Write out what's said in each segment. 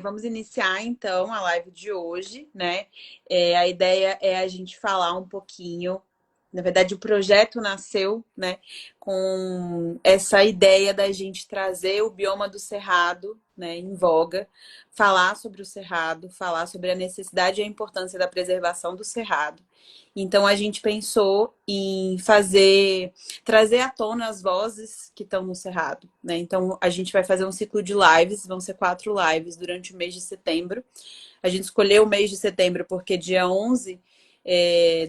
Vamos iniciar então a live de hoje, né? A ideia é a gente falar um pouquinho. Na verdade, o projeto nasceu, né, com essa ideia da gente trazer o bioma do Cerrado, né, em voga, falar sobre o Cerrado, falar sobre a necessidade e a importância da preservação do Cerrado. Então, a gente pensou em trazer à tona as vozes que estão no Cerrado, né? Então, a gente vai fazer um ciclo de lives, vão ser 4 lives durante o mês de setembro. A gente escolheu o mês de setembro porque dia 11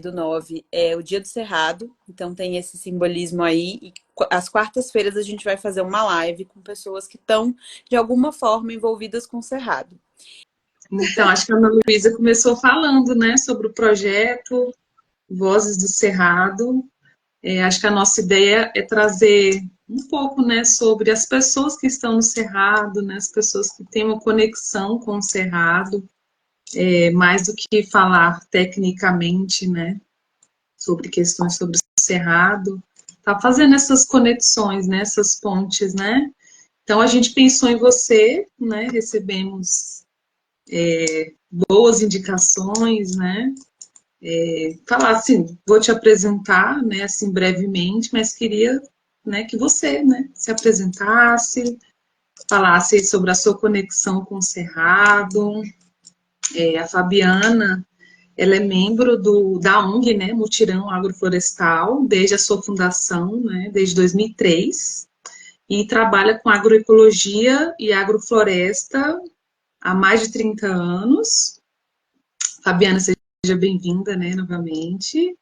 do 9 é o dia do Cerrado, então tem esse simbolismo aí. E às quartas-feiras a gente vai fazer uma live com pessoas que estão, de alguma forma, envolvidas com o Cerrado. Então, acho que a Ana Luísa começou falando, né, sobre o projeto Vozes do Cerrado. Acho que a nossa ideia é trazer um pouco, né, sobre as pessoas que estão no Cerrado, né, as pessoas que têm uma conexão com o Cerrado, mais do que falar tecnicamente, né, sobre questões sobre o Cerrado, tá fazendo essas conexões, né, essas pontes, né. Então, a gente pensou em você, né, recebemos boas indicações, né, falar assim, vou te apresentar, né, assim, brevemente, mas queria, né, que você, né, se apresentasse, falasse sobre a sua conexão com o Cerrado. A Fabiana, ela é membro da ONG, né, Mutirão Agroflorestal, desde a sua fundação, né, desde 2003, e trabalha com agroecologia e agrofloresta há mais de 30 anos. Fabiana, seja bem-vinda, né, novamente.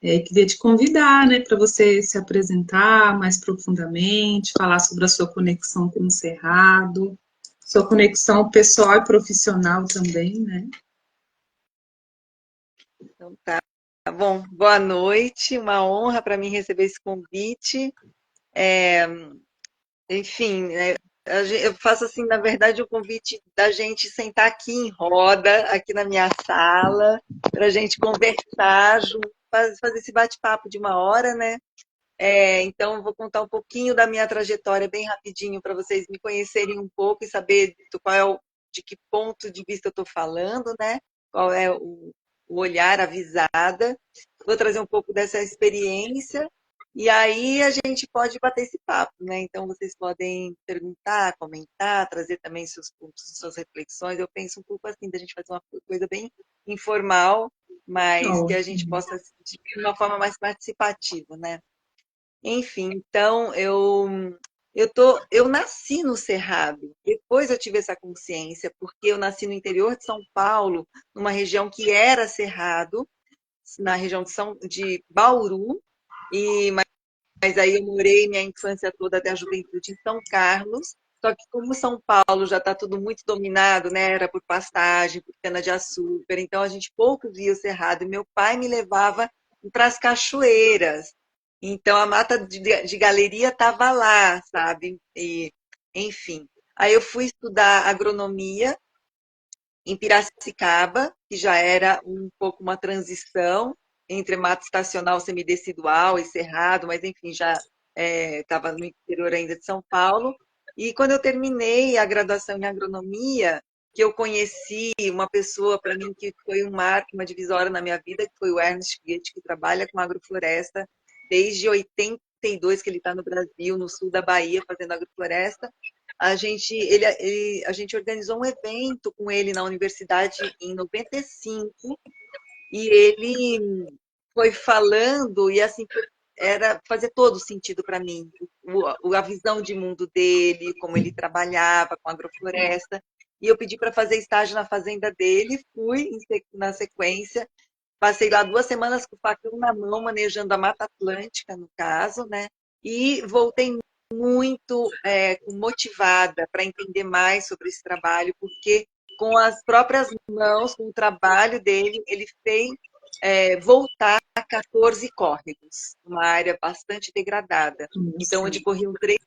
Queria te convidar, né, para você se apresentar mais profundamente, falar sobre a sua conexão com o Cerrado, sua conexão pessoal e profissional também, né? Então tá. Bom, boa noite, uma honra para mim receber esse convite. É, enfim, eu faço assim, na verdade, o convite da gente sentar aqui em roda, aqui na minha sala, para a gente conversar junto, fazer esse bate-papo de uma hora, né? Então, eu vou contar um pouquinho da minha trajetória bem rapidinho para vocês me conhecerem um pouco e saber de que ponto de vista eu estou falando, né? Qual é o olhar, a visada. Vou trazer um pouco dessa experiência e aí a gente pode bater esse papo, né? Então, vocês podem perguntar, comentar, trazer também seus pontos, suas reflexões. Eu penso um pouco assim, da gente fazer uma coisa bem informal, mas que a gente Ótimo. possa assistir de uma forma mais participativa, né? Enfim, então eu nasci no Cerrado. Depois eu tive essa consciência, porque eu nasci no interior de São Paulo, numa região que era Cerrado, na região de Bauru, mas aí eu morei minha infância toda até a juventude em São Carlos. Só que como São Paulo já está tudo muito dominado, né? Era por pastagem, por cana-de-açúcar, então a gente pouco via o Cerrado. E meu pai me levava para as cachoeiras. Então a mata de galeria estava lá, sabe? Enfim. Aí eu fui estudar agronomia em Piracicaba, que já era um pouco uma transição entre mata estacional semidecidual e cerrado, mas enfim, já estava no interior ainda de São Paulo. E quando eu terminei a graduação em agronomia, que eu conheci uma pessoa para mim que foi um marco, uma divisória na minha vida, que foi o Ernest Goethe, que trabalha com agrofloresta desde 82 que ele está no Brasil, no sul da Bahia, fazendo agrofloresta. A gente organizou um evento com ele na universidade em 95 e ele foi falando e assim era fazer todo sentido para mim a visão de mundo dele, como ele trabalhava com agrofloresta. E eu pedi para fazer estágio na fazenda dele, fui na sequência, passei lá 2 semanas com o facão na mão, manejando a Mata Atlântica, no caso, né? E voltei muito motivada para entender mais sobre esse trabalho, porque com as próprias mãos, com o trabalho dele, ele fez voltar a 14 córregos, uma área bastante degradada. Então, Nossa. onde corriam 3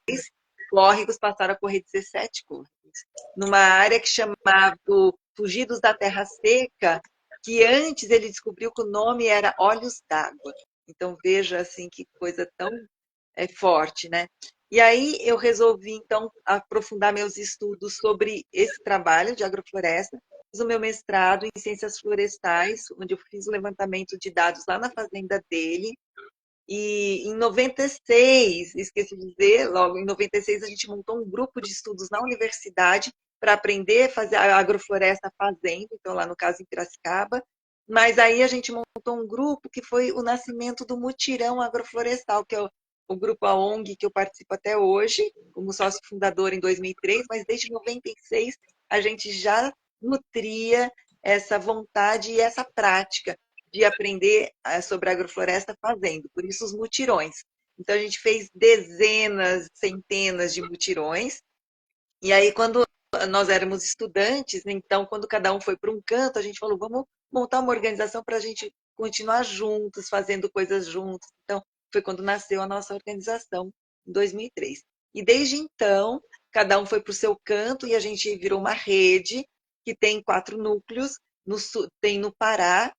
córregos, passaram a correr 17 córregos. Numa área que chamava Fugidos da Terra Seca, que antes ele descobriu que o nome era Olhos d'Água. Então, veja assim que coisa tão forte, né? E aí eu resolvi, então, aprofundar meus estudos sobre esse trabalho de agrofloresta. Fiz o meu mestrado em ciências florestais, onde eu fiz o levantamento de dados lá na fazenda dele. E em 96, esqueci de dizer, logo em 96 a gente montou um grupo de estudos na universidade para aprender a fazer a agrofloresta fazenda, então lá no caso em Piracicaba. Mas aí a gente montou um grupo que foi o nascimento do Mutirão Agroflorestal, que é o grupo a ONG que eu participo até hoje, como sócio fundador em 2003, mas desde 96 a gente já nutria essa vontade e essa prática de aprender sobre agrofloresta fazendo, por isso os mutirões. Então a gente fez dezenas, centenas de mutirões, e aí quando nós éramos estudantes, então quando cada um foi para um canto, a gente falou, vamos montar uma organização para a gente continuar juntos, fazendo coisas juntos. Então foi quando nasceu a nossa organização, em 2003. E desde então, cada um foi para o seu canto e a gente virou uma rede que tem 4 núcleos, no sul, tem no Pará,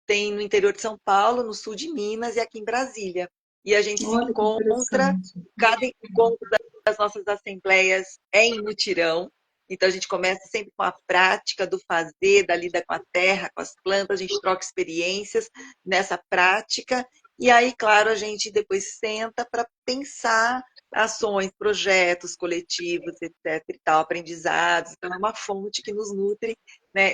tem no interior de São Paulo, no sul de Minas e aqui em Brasília. E a gente se Olha que encontra, interessante. cada encontro das nossas assembleias é em mutirão. Então a gente começa sempre com a prática do fazer, da lida com a terra, com as plantas, a gente troca experiências nessa prática. E aí, claro, a gente depois senta para pensar ações, projetos coletivos, etc. e tal, aprendizados. Então é uma fonte que nos nutre, né,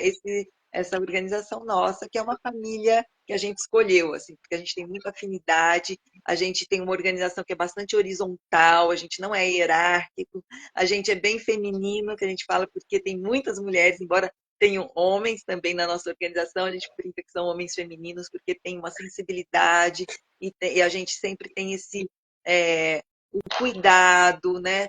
essa organização nossa, que é uma família que a gente escolheu, assim, porque a gente tem muita afinidade, a gente tem uma organização que é bastante horizontal, a gente não é hierárquico, a gente é bem feminino, que a gente fala porque tem muitas mulheres, embora tenham homens também na nossa organização, a gente brinca que são homens femininos porque tem uma sensibilidade e a gente sempre tem esse o cuidado, né?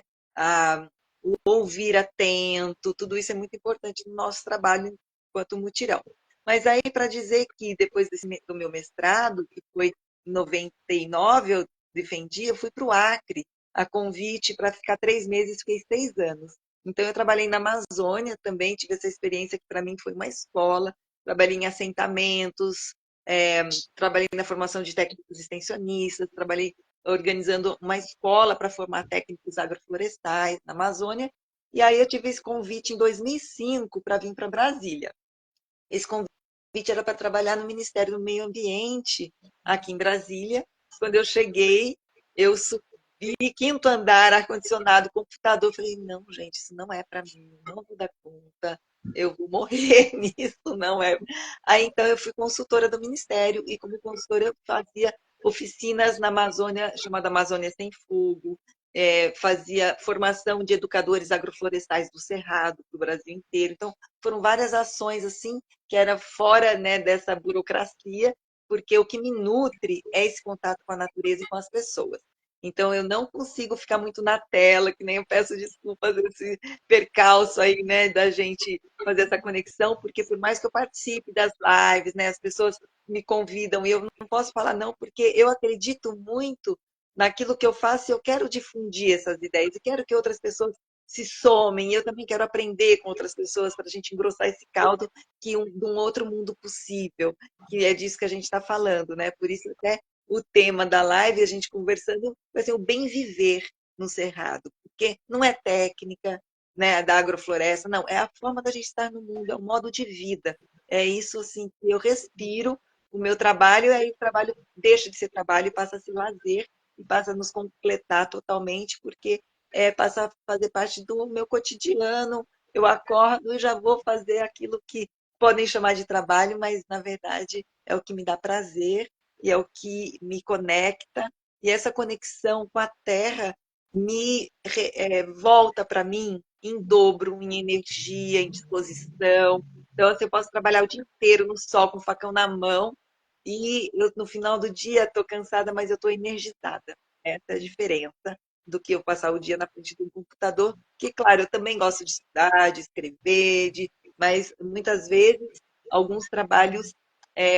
O ouvir atento, tudo isso é muito importante no nosso trabalho enquanto mutirão. Mas aí, para dizer que depois do meu mestrado, que foi em 99, eu defendi, eu fui para o Acre, a convite para ficar 3 meses, fiquei 6 anos. Então, eu trabalhei na Amazônia também, tive essa experiência que para mim foi uma escola, trabalhei em assentamentos, trabalhei na formação de técnicos extensionistas, trabalhei organizando uma escola para formar técnicos agroflorestais na Amazônia, e aí eu tive esse convite em 2005 para vir para Brasília. Esse convite era para trabalhar no Ministério do Meio Ambiente, aqui em Brasília. Quando eu cheguei, eu subi, quinto andar, ar-condicionado, computador. Falei, não, gente, isso não é para mim, não vou dar conta, eu vou morrer nisso, não é. Aí, então, eu fui consultora do Ministério e, como consultora, eu fazia oficinas na Amazônia, chamada Amazônia Sem Fogo, fazia formação de educadores agroflorestais do Cerrado, do Brasil inteiro. Então, foram várias ações assim que era fora, né, dessa burocracia, porque o que me nutre é esse contato com a natureza e com as pessoas. Então, eu não consigo ficar muito na tela, que nem eu peço desculpas esse percalço aí, né, da gente fazer essa conexão, porque por mais que eu participe das lives, né, as pessoas me convidam e eu não posso falar não, porque eu acredito muito naquilo que eu faço e eu quero difundir essas ideias e quero que outras pessoas se somem. Eu também quero aprender com outras pessoas para a gente engrossar esse caldo de um outro mundo possível, que é disso que a gente está falando, né? Por isso até o tema da live, a gente conversando, vai ser o bem viver no Cerrado, porque não é técnica, né, da agrofloresta, não, é a forma da gente estar no mundo, é o modo de vida. É isso assim que eu respiro o meu trabalho, aí o trabalho deixa de ser trabalho e passa a ser lazer e passa a nos completar totalmente, porque passa a fazer parte do meu cotidiano. Eu acordo e já vou fazer aquilo que podem chamar de trabalho, mas na verdade é o que me dá prazer e é o que me conecta. E essa conexão com a terra volta para mim em dobro, em energia, em disposição. Então, assim, eu posso trabalhar o dia inteiro no sol com o facão na mão e eu, no final do dia estou cansada, mas eu estou energizada. Essa é a diferença do que eu passar o dia na frente de um computador, que, claro, eu também gosto de estudar, de escrever, mas muitas vezes alguns trabalhos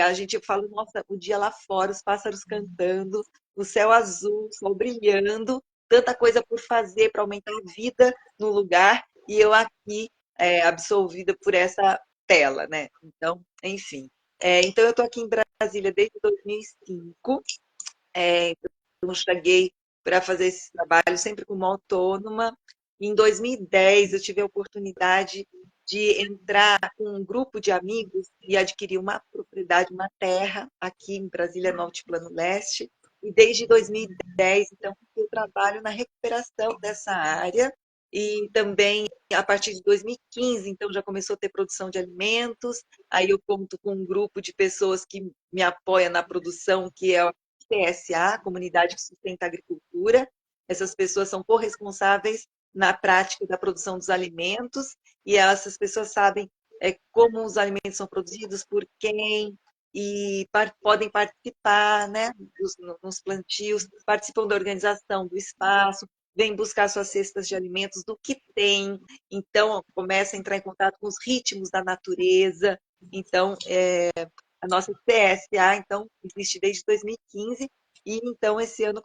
a gente fala, nossa, o dia lá fora, os pássaros cantando, o céu azul, o sol brilhando, tanta coisa por fazer para aumentar a vida no lugar, e eu aqui absolvida por essa tela, né? Então, enfim. Então, eu estou aqui em Brasília desde 2005. Eu cheguei para fazer esse trabalho, sempre como autônoma. Em 2010, eu tive a oportunidade de entrar com um grupo de amigos e adquirir uma propriedade, uma terra, aqui em Brasília, no Altiplano Leste. E desde 2010, então, eu trabalho na recuperação dessa área e também a partir de 2015, então já começou a ter produção de alimentos. Aí eu conto com um grupo de pessoas que me apoia na produção, que é a CSA, Comunidade que Sustenta a Agricultura. Essas pessoas são corresponsáveis na prática da produção dos alimentos e essas pessoas sabem como os alimentos são produzidos, por quem, e podem participar, né, nos plantios, participam da organização do espaço, vêm buscar suas cestas de alimentos do que tem, então começa a entrar em contato com os ritmos da natureza. Então, a nossa CSA, então, existe desde 2015 e, então, esse ano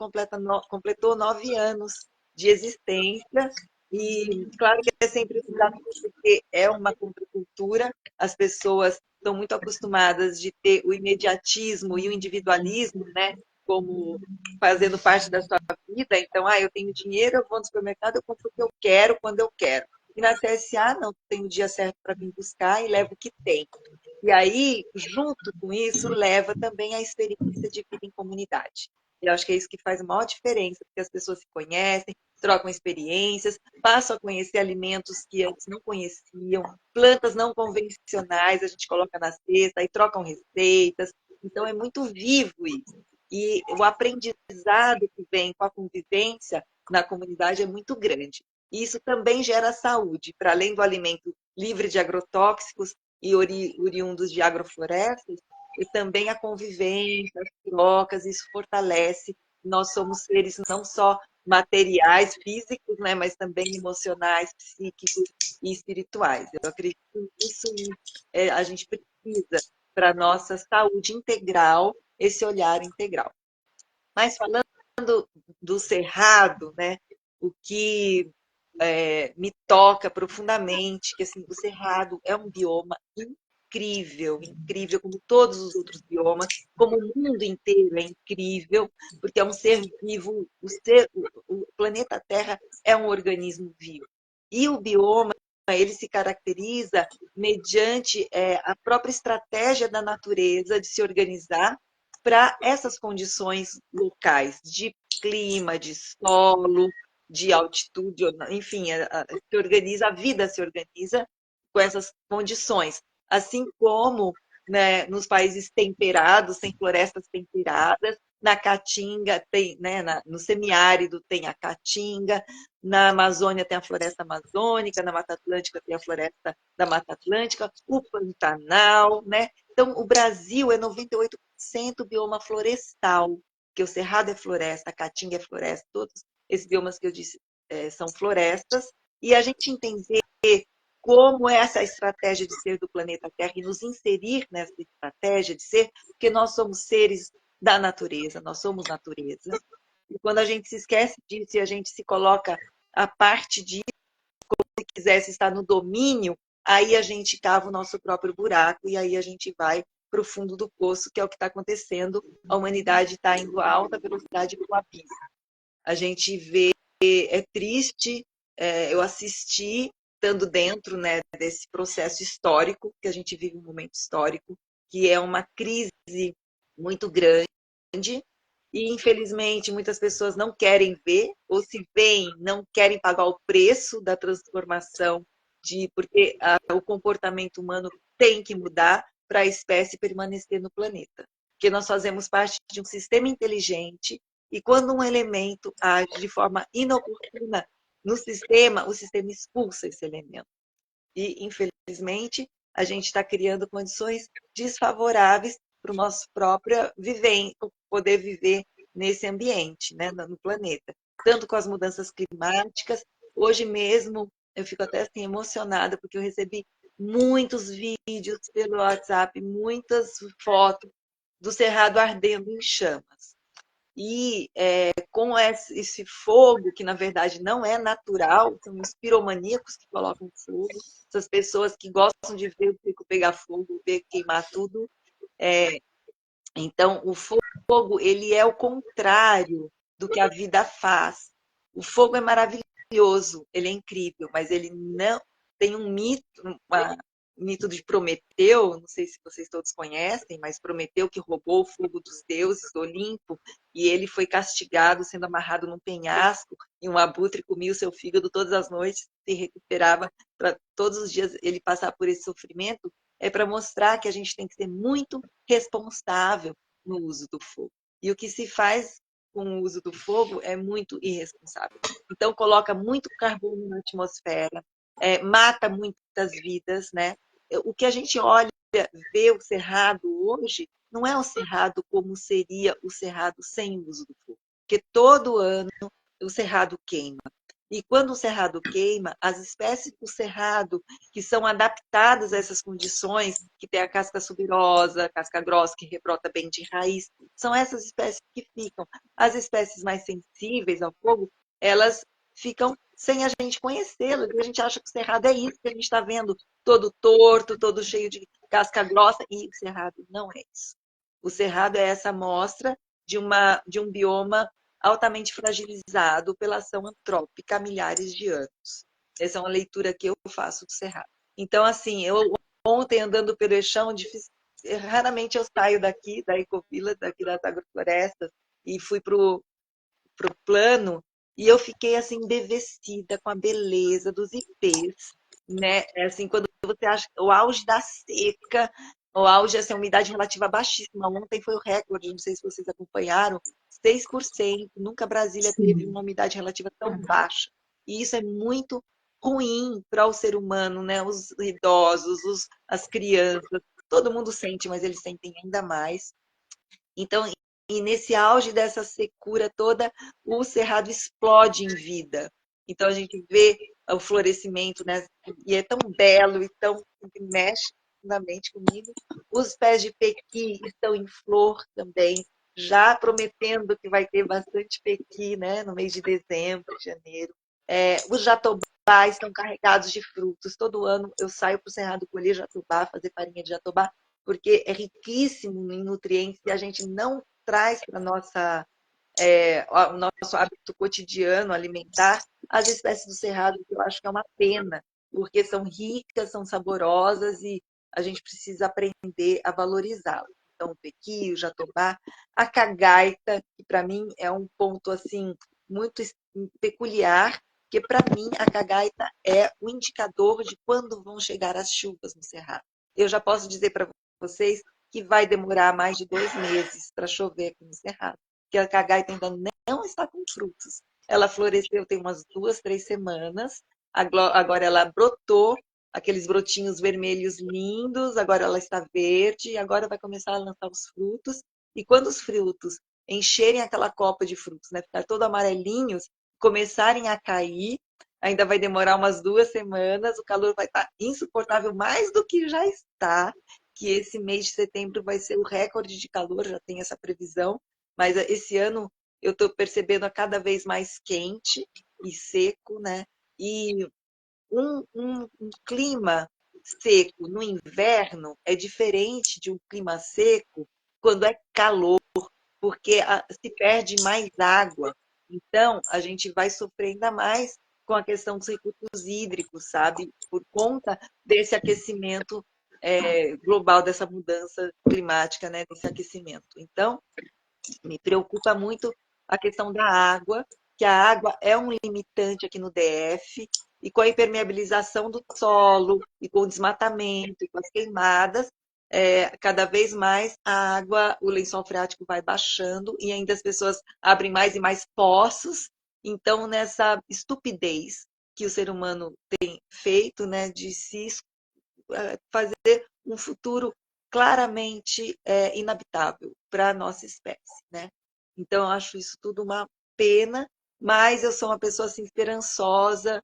completou 9 anos de existência. E, claro que é sempre um desafio, porque é uma contracultura, as pessoas estão muito acostumadas de ter o imediatismo e o individualismo, né, como fazendo parte da sua vida. Então, eu tenho dinheiro, eu vou no supermercado, eu compro o que eu quero, quando eu quero. E na CSA, não, tem o dia certo para vir buscar e levo o que tem. E aí, junto com isso, leva também a experiência de vida em comunidade. Eu acho que é isso que faz a maior diferença, porque as pessoas se conhecem, trocam experiências, passam a conhecer alimentos que antes não conheciam, plantas não convencionais, a gente coloca na cesta e trocam receitas. Então, é muito vivo isso. E o aprendizado que vem com a convivência na comunidade é muito grande. E isso também gera saúde, para além do alimento livre de agrotóxicos e oriundos de agroflorestas, e também a convivência, as trocas, isso fortalece. Nós somos seres não só materiais, físicos, né, mas também emocionais, psíquicos e espirituais. Eu acredito que isso a gente precisa para a nossa saúde integral, esse olhar integral. Mas falando do cerrado, né, o que me toca profundamente, que assim, o cerrado é um bioma incrível, incrível, como todos os outros biomas, como o mundo inteiro é incrível, porque é um ser vivo, o planeta Terra é um organismo vivo. E o bioma, ele se caracteriza mediante a própria estratégia da natureza de se organizar para essas condições locais de clima, de solo, de altitude, enfim, a vida se organiza com essas condições. Assim como, né, nos países temperados, tem florestas temperadas, na Caatinga tem, né, no semiárido tem a Caatinga, na Amazônia tem a floresta amazônica, na Mata Atlântica tem a floresta da Mata Atlântica, o Pantanal, né? Então, o Brasil é 98% bioma florestal, que o Cerrado é floresta, a Caatinga é floresta, todos esses biomas que eu disse são florestas, e a gente entender como é essa estratégia de ser do planeta Terra e nos inserir nessa estratégia de ser, porque nós somos seres da natureza, nós somos natureza. E quando a gente se esquece disso e a gente se coloca a parte disso, como se quisesse estar no domínio, aí a gente cava o nosso próprio buraco e aí a gente vai para o fundo do poço, que é o que está acontecendo. A humanidade está indo a alta velocidade para o abismo. A gente vê, é triste, eu assisti, estando dentro, né, desse processo histórico, que a gente vive um momento histórico, que é uma crise muito grande, e infelizmente muitas pessoas não querem ver, ou se veem, não querem pagar o preço da transformação, porque o comportamento humano tem que mudar para a espécie permanecer no planeta. Porque nós fazemos parte de um sistema inteligente e quando um elemento age de forma inoportuna no sistema, o sistema expulsa esse elemento. E, infelizmente, a gente está criando condições desfavoráveis para o nosso próprio poder viver nesse ambiente, né, no planeta. Tanto com as mudanças climáticas, hoje mesmo eu fico até assim emocionada, porque eu recebi muitos vídeos pelo WhatsApp, muitas fotos do Cerrado ardendo em chamas. E com esse fogo, que na verdade não é natural, são os piromaníacos que colocam fogo, essas pessoas que gostam de ver o circo pegar fogo, ver queimar tudo. Então, o fogo, ele é o contrário do que a vida faz. O fogo é maravilhoso, ele é incrível, mas ele não tem um mito, mito de Prometeu, não sei se vocês todos conhecem, mas Prometeu que roubou o fogo dos deuses do Olimpo e ele foi castigado sendo amarrado num penhasco e um abutre comia o seu fígado todas as noites, se recuperava para todos os dias ele passar por esse sofrimento, é para mostrar que a gente tem que ser muito responsável no uso do fogo. E o que se faz com o uso do fogo é muito irresponsável. Então, coloca muito carbono na atmosfera, mata muitas vidas, né? O que a gente olha, vê o cerrado hoje, não é o cerrado como seria o cerrado sem o uso do fogo. Porque todo ano o cerrado queima. E quando o cerrado queima, as espécies do cerrado que são adaptadas a essas condições, que tem a casca subrosa, casca grossa, que rebrota bem de raiz, são essas espécies que ficam. As espécies mais sensíveis ao fogo, elas ficam sem a gente conhecê-las. A gente acha que o cerrado é isso que a gente está vendo, todo torto, todo cheio de casca grossa, e o cerrado não é isso. O cerrado é essa amostra de um bioma altamente fragilizado pela ação antrópica há milhares de anos. Essa é uma leitura que eu faço do cerrado. Então, assim, eu ontem andando pelo Eixão, raramente eu saio daqui, da Ecovila, daqui das agroflorestas, e fui para o plano, e eu fiquei assim, embevecida com a beleza dos ipês, né? Assim, quando você acha o auge da seca, o auge, assim, a umidade relativa baixíssima. Ontem foi o recorde, não sei se vocês acompanharam, 6%. Nunca Brasília teve Sim. uma umidade relativa tão baixa. E isso é muito ruim para o ser humano, né? Os idosos, as crianças, todo mundo sente, mas eles sentem ainda mais. Então, e nesse auge dessa secura toda, o cerrado explode em vida. Então a gente vê o florescimento, né? E é tão belo e tão mexe profundamente comigo. Os pés de pequi estão em flor também, já prometendo que vai ter bastante pequi, né? No mês de dezembro, janeiro. Os jatobás estão carregados de frutos. Todo ano eu saio para o cerrado colher jatobá, fazer farinha de jatobá, porque é riquíssimo em nutrientes e a gente não traz para o nosso hábito cotidiano alimentar as espécies do cerrado, que eu acho que é uma pena, porque são ricas, são saborosas e a gente precisa aprender a valorizá-las. Então, o pequi, o jatobá, a cagaita, que para mim é um ponto assim muito peculiar, porque para mim a cagaita é o indicador de quando vão chegar as chuvas no cerrado. Eu já posso dizer para vocês que vai demorar mais de 2 meses para chover aqui no cerrado, porque a cagaita ainda não está com frutos. Ela floresceu tem umas 2, 3 semanas, agora ela brotou, aqueles brotinhos vermelhos lindos, agora ela está verde, e agora vai começar a lançar os frutos, e quando os frutos encherem aquela copa de frutos, né, ficar todo amarelinhos, começarem a cair, ainda vai demorar umas 2 semanas, o calor vai estar insuportável mais do que já está, que esse mês de setembro vai ser o recorde de calor, já tem essa previsão, mas esse ano eu estou percebendo a cada vez mais quente e seco, né? E um clima seco no inverno é diferente de um clima seco quando é calor, porque se perde mais água. Então, a gente vai sofrer ainda mais com a questão dos recursos hídricos, sabe? Por conta desse aquecimento global, dessa mudança climática, né? Desse aquecimento. Então, me preocupa muito a questão da água, que a água é um limitante aqui no DF, e com a impermeabilização do solo, e com o desmatamento, e com as queimadas, cada vez mais a água, o lençol freático vai baixando, e ainda as pessoas abrem mais e mais poços. Então, nessa estupidez que o ser humano tem feito, né, de se fazer um futuro claramente inabitável para a nossa espécie, né? Então, eu acho isso tudo uma pena, mas eu sou uma pessoa assim, esperançosa,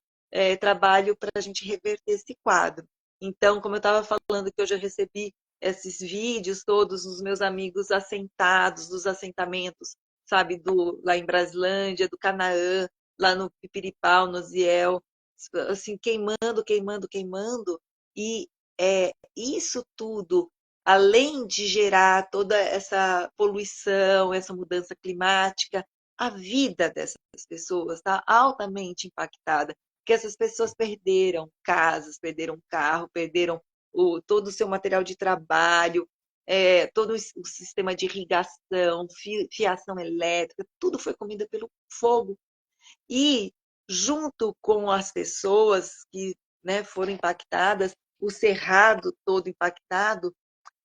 trabalho para a gente reverter esse quadro. Então, como eu estava falando, que eu já recebi esses vídeos todos dos meus amigos assentados, dos assentamentos, sabe, lá em Braslândia, do Canaã, lá no Pipiripau, no Ziel, assim, queimando, queimando, queimando, e isso tudo, além de gerar toda essa poluição, essa mudança climática, a vida dessas pessoas está altamente impactada, porque essas pessoas perderam casas, perderam carro, perderam todo o seu material de trabalho, todo o sistema de irrigação, fiação elétrica, tudo foi comido pelo fogo. E, junto com as pessoas que, né, foram impactadas, o cerrado todo impactado,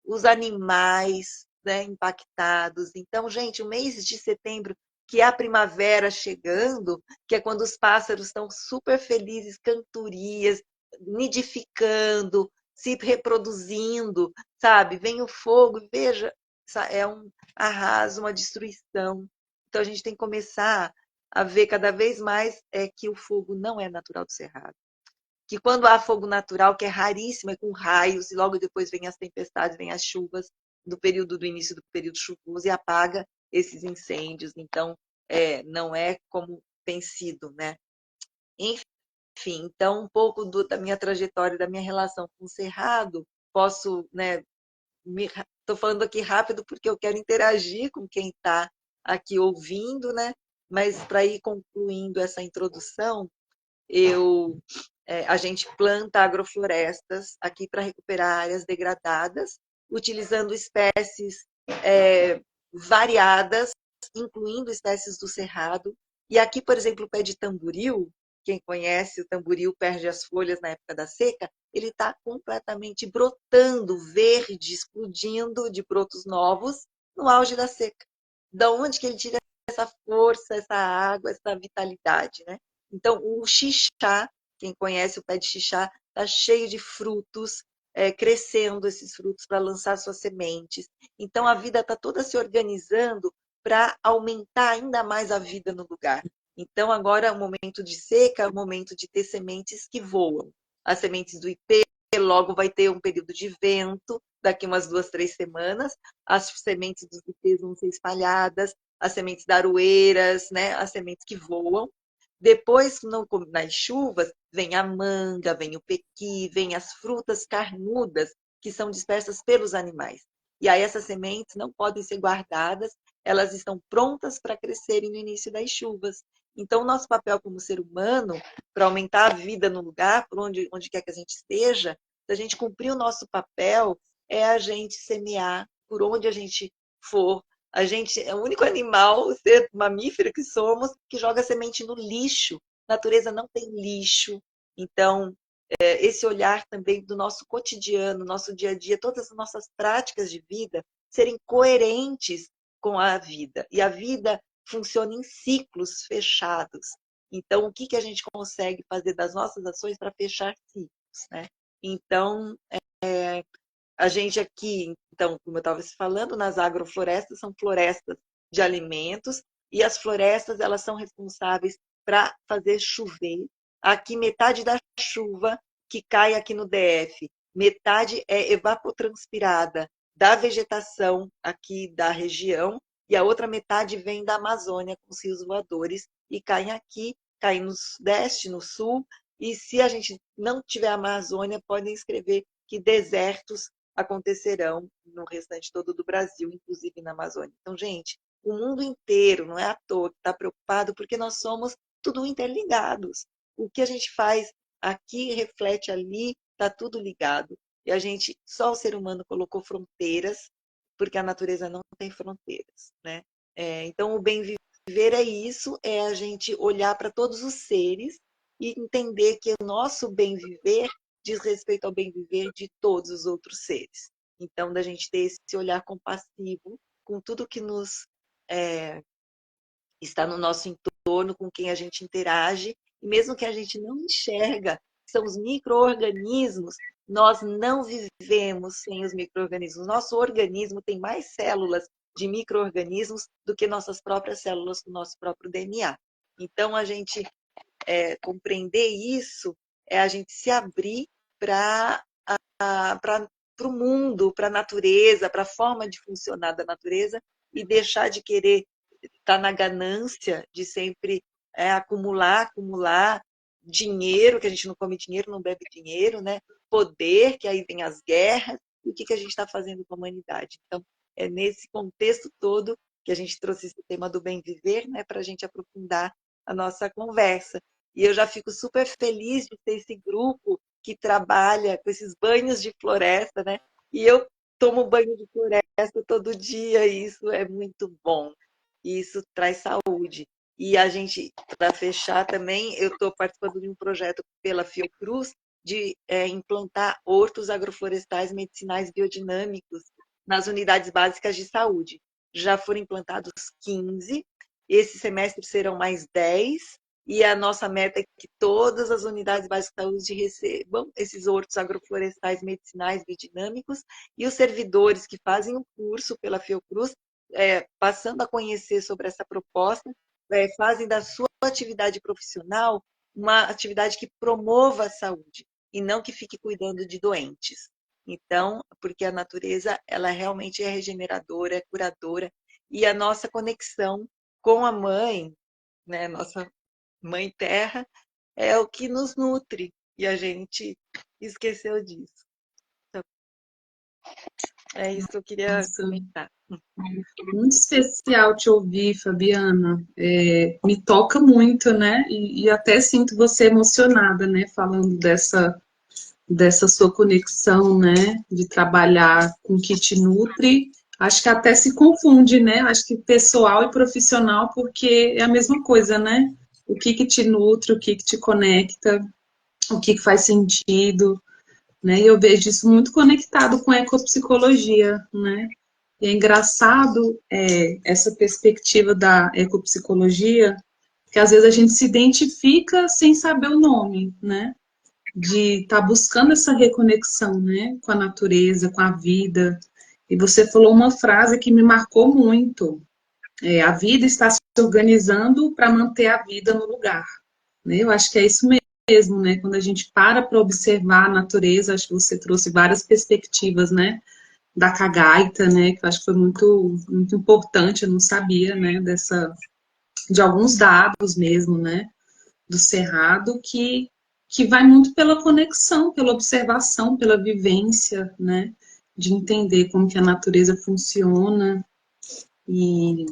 os animais, né, impactados. Então, gente, o mês de setembro, que é a primavera chegando, que é quando os pássaros estão super felizes, cantorias, nidificando, se reproduzindo, sabe? Vem o fogo, veja, é um arraso, uma destruição. Então, a gente tem que começar a ver cada vez mais que o fogo não é natural do cerrado. Que quando há fogo natural, que é raríssimo, é com raios, e logo depois vem as tempestades, vem as chuvas do início do período chuvoso e apaga esses incêndios. Então, não é como tem sido, né? Enfim, então, um pouco da minha trajetória, da minha relação com o Cerrado, posso, né? Estou falando aqui rápido porque eu quero interagir com quem está aqui ouvindo, né? Mas para ir concluindo essa introdução, a gente planta agroflorestas aqui para recuperar áreas degradadas, utilizando espécies variadas, incluindo espécies do cerrado. E aqui, por exemplo, o pé de tamboril, quem conhece o tamboril perde as folhas na época da seca, ele está completamente brotando, verde, explodindo de brotos novos no auge da seca. Da onde que ele tira essa força, essa água, essa vitalidade, né? Então, o xixá, quem conhece o pé de xixá, está cheio de frutos, crescendo esses frutos para lançar suas sementes. Então, a vida está toda se organizando para aumentar ainda mais a vida no lugar. Então, agora, o momento de seca é o momento de ter sementes que voam. As sementes do ipê, logo vai ter um período de vento, daqui umas 2, 3 semanas, as sementes dos ipês vão ser espalhadas, as sementes da aroeiras, né? As sementes que voam. Depois, nas chuvas, vem a manga, vem o pequi, vem as frutas carnudas que são dispersas pelos animais. E aí essas sementes não podem ser guardadas, elas estão prontas para crescerem no início das chuvas. Então, nosso papel como ser humano, para aumentar a vida no lugar, por onde quer que a gente esteja, se a gente cumprir o nosso papel, é a gente semear por onde a gente for. A gente é o único animal, ser mamífero que somos, que joga semente no lixo. A natureza não tem lixo. Então, esse olhar também do nosso cotidiano, nosso dia a dia, todas as nossas práticas de vida serem coerentes com a vida. E a vida funciona em ciclos fechados. Então, o que a gente consegue fazer das nossas ações para fechar ciclos, né? Então, a gente aqui, então, como eu estava falando, nas agroflorestas são florestas de alimentos e as florestas elas são responsáveis para fazer chover. Aqui metade da chuva que cai aqui no DF, metade é evapotranspirada da vegetação aqui da região e a outra metade vem da Amazônia com os rios voadores e caem aqui, caem no sudeste, no sul. E se a gente não tiver Amazônia, podem escrever que desertos acontecerão no restante todo do Brasil, inclusive na Amazônia. Então, gente, o mundo inteiro, não é à toa que está preocupado, porque nós somos tudo interligados. O que a gente faz aqui reflete ali, está tudo ligado. E a gente, só o ser humano colocou fronteiras, porque a natureza não tem fronteiras, né? Então, o bem viver é isso, é a gente olhar para todos os seres e entender que o nosso bem viver diz respeito ao bem viver de todos os outros seres. Então, da gente ter esse olhar compassivo com tudo que nos está no nosso entorno, com quem a gente interage, e mesmo que a gente não enxerga, são os micro-organismos, nós não vivemos sem os micro-organismos. Nosso organismo tem mais células de micro-organismos do que nossas próprias células do nosso próprio DNA. Então, a gente compreender isso é a gente se abrir para o mundo, para a natureza, para a forma de funcionar da natureza e deixar de querer estar na ganância de sempre acumular dinheiro, que a gente não come dinheiro, não bebe dinheiro, né? Poder, que aí vem as guerras, e o que a gente está fazendo com a humanidade. Então, é nesse contexto todo que a gente trouxe esse tema do bem viver, né, para a gente aprofundar a nossa conversa. E eu já fico super feliz de ter esse grupo que trabalha com esses banhos de floresta, né? E eu tomo banho de floresta todo dia, e isso é muito bom. E isso traz saúde. E a gente, para fechar também, eu estou participando de um projeto pela Fiocruz de implantar hortos agroflorestais medicinais biodinâmicos nas unidades básicas de saúde. Já foram implantados 15, esse semestre serão mais 10, e a nossa meta é que todas as unidades básicas de saúde recebam esses hortos agroflorestais medicinais biodinâmicos, e os servidores que fazem o curso pela Fiocruz, passando a conhecer sobre essa proposta, fazem da sua atividade profissional uma atividade que promova a saúde e não que fique cuidando de doentes. Então, porque a natureza, ela realmente é regeneradora, é curadora, e a nossa conexão com a mãe, né, nossa mãe terra, é o que nos nutre, e a gente esqueceu disso. Então, é isso que eu queria Nossa, comentar. muito especial te ouvir, Fabiana. Me toca muito, né? E até sinto você emocionada, né? Falando dessa sua conexão, né? De trabalhar com o que te nutre. Acho que até se confunde, né? Acho que pessoal e profissional, porque é a mesma coisa, né? O que te nutre, o que te conecta, o que faz sentido, né? E eu vejo isso muito conectado com a ecopsicologia, né? E é engraçado essa perspectiva da ecopsicologia, que às vezes a gente se identifica sem saber o nome, né? De estar buscando essa reconexão, né? Com a natureza, com a vida. E você falou uma frase que me marcou muito. A vida está se organizando para manter a vida no lugar, né? Eu acho que é isso mesmo, né? Quando a gente para observar a natureza, acho que você trouxe várias perspectivas, né? Da cagaita, né? Que eu acho que foi muito, muito importante, eu não sabia, né? De alguns dados mesmo, né? Do cerrado, que vai muito pela conexão, pela observação, pela vivência, né? De entender como que a natureza funciona. E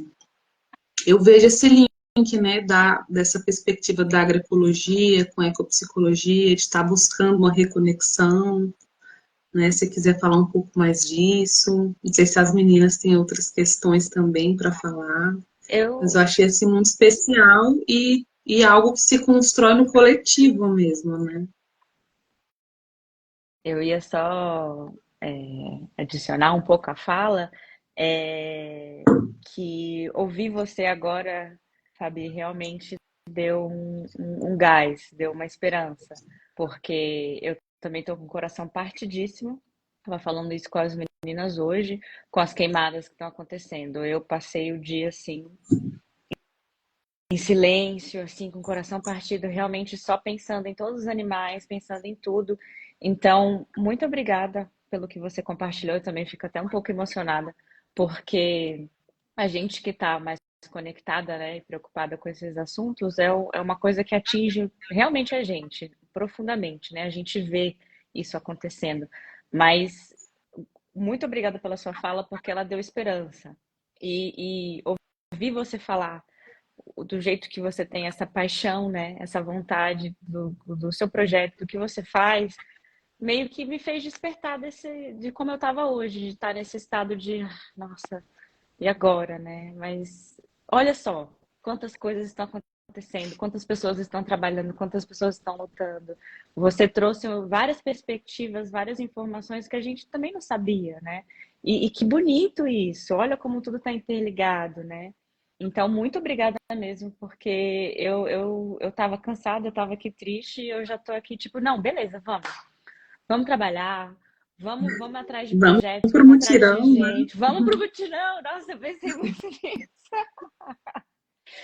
eu vejo esse link, né, dessa perspectiva da agroecologia com a ecopsicologia, de estar buscando uma reconexão, né, se quiser falar um pouco mais disso. Não sei se as meninas têm outras questões também para falar, mas eu Eu, achei assim muito especial e algo que se constrói no coletivo mesmo, né? eu ia só adicionar um pouco a fala, que ouvir você agora, Fabi, realmente deu um gás, deu uma esperança, porque eu também estou com o coração partidíssimo. Estava falando isso com as meninas hoje, com as queimadas que estão acontecendo. Eu passei o dia assim, em silêncio, assim, com o coração partido, realmente só pensando em todos os animais, pensando em tudo. Então, muito obrigada pelo que você compartilhou. Eu também fico até um pouco emocionada, porque a gente que está mais conectada, né, e preocupada com esses assuntos, é uma coisa que atinge realmente a gente, profundamente, né? A gente vê isso acontecendo. Mas muito obrigada pela sua fala, porque ela deu esperança. E ouvir você falar do jeito que você tem essa paixão, né? Essa vontade do seu projeto, do que você faz, meio que me fez despertar de como eu estava hoje, de estar nesse estado de, nossa, e agora, né? Mas olha só, quantas coisas estão acontecendo, quantas pessoas estão trabalhando, quantas pessoas estão lutando. Você trouxe várias perspectivas, várias informações que a gente também não sabia, né? E que bonito isso, olha como tudo está interligado, né? Então, muito obrigada mesmo, porque eu estava cansada, eu estava aqui triste, e eu já estou aqui, tipo, não, beleza, vamos trabalhar, vamos atrás de Vamos projetos, para o vamos atrás de mutirão, né? gente, vamos pro mutirão. Nossa, eu pensei muito nisso.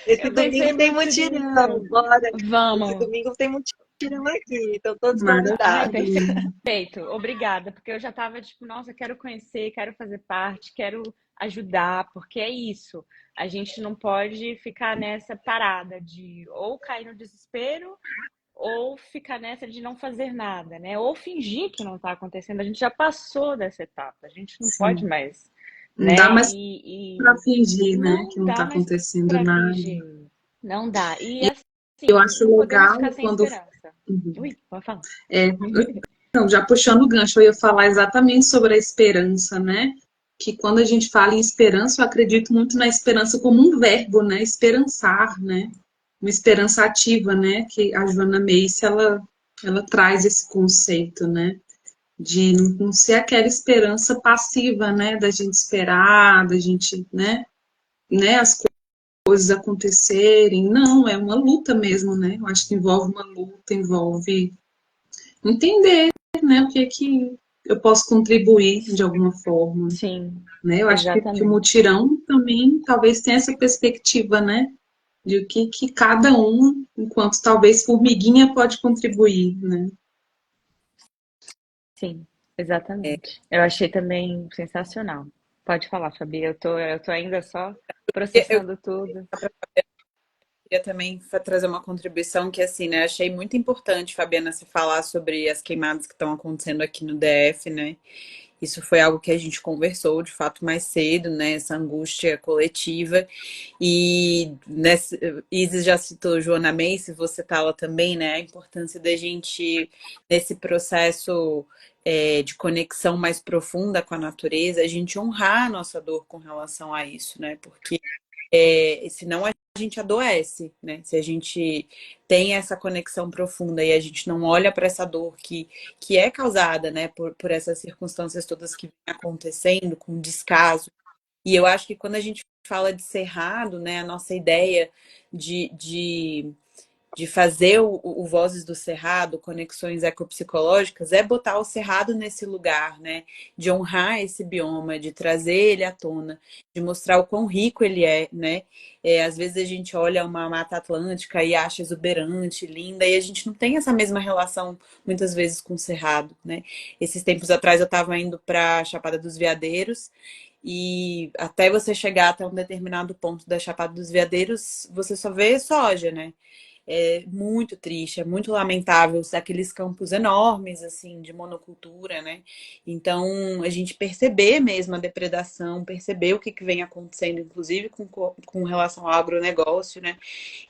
Esse Eu pensei domingo tem muito mutirão, nisso. bora! Esse Vamos. domingo tem mutirão aqui, estão todos Ai, convidados. Maravilha. perfeito. Obrigada, porque eu já estava tipo, nossa, quero conhecer, quero fazer parte, quero ajudar, porque é isso. A gente não pode ficar nessa parada de ou cair no desespero ou ficar nessa de não fazer nada, né? Ou fingir que não está acontecendo. A gente já passou dessa etapa. A gente não pode Sim. mais Não dá né? mais para fingir, né, que Não não está dá mais acontecendo para nada. fingir. Não dá. E E assim, eu acho não podemos legal ficar sem quando. esperança. Uhum. Ui, pode falar. É, não, já puxando o gancho, eu ia falar exatamente sobre a esperança, né? Que quando a gente fala em esperança, eu acredito muito na esperança como um verbo, né? Esperançar, né? Uma esperança ativa, né? Que a Joanna Macy, ela traz esse conceito, né? De não ser aquela esperança passiva, né? Da gente esperar, da gente, né? As coisas acontecerem. Não, é uma luta mesmo, né? Eu acho que envolve uma luta, envolve entender, né, o que é que eu posso contribuir de alguma forma, Sim, né? Eu acho que o exatamente. mutirão também talvez tenha essa perspectiva, né, de o que cada um, enquanto talvez formiguinha, pode contribuir, né? Sim, exatamente. Eu achei também sensacional. Pode falar, Fabi. Eu tô ainda só Eu processando tudo. queria também trazer uma contribuição que, assim, né? Achei muito importante, Fabiana, se falar sobre as queimadas que estão acontecendo aqui no DF, né? Isso foi algo que a gente conversou de fato mais cedo, né? Essa angústia coletiva. E nessa, Isis já citou Joana Macy, você tá lá também, né? A importância da gente, nesse processo de conexão mais profunda com a natureza, a gente honrar a nossa dor com relação a isso, né? Porque senão a gente adoece, né? Se a gente tem essa conexão profunda e a gente não olha para essa dor que é causada, né, por essas circunstâncias todas que vêm acontecendo, com descaso. E eu acho que quando a gente fala de cerrado, né, a nossa ideia de fazer o Vozes do Cerrado, conexões ecopsicológicas, é botar o Cerrado nesse lugar, né? De honrar esse bioma, de trazer ele à tona, de mostrar o quão rico ele é, né? Às vezes a gente olha uma Mata Atlântica e acha exuberante, linda, e a gente não tem essa mesma relação, muitas vezes, com o Cerrado, né? Esses tempos atrás eu estava indo para a Chapada dos Veadeiros, e até você chegar até um determinado ponto da Chapada dos Veadeiros, você só vê soja, né? É muito triste, é muito lamentável aqueles campos enormes assim de monocultura, né? Então a gente perceber mesmo a depredação, perceber o que vem acontecendo, inclusive com relação ao agronegócio, né?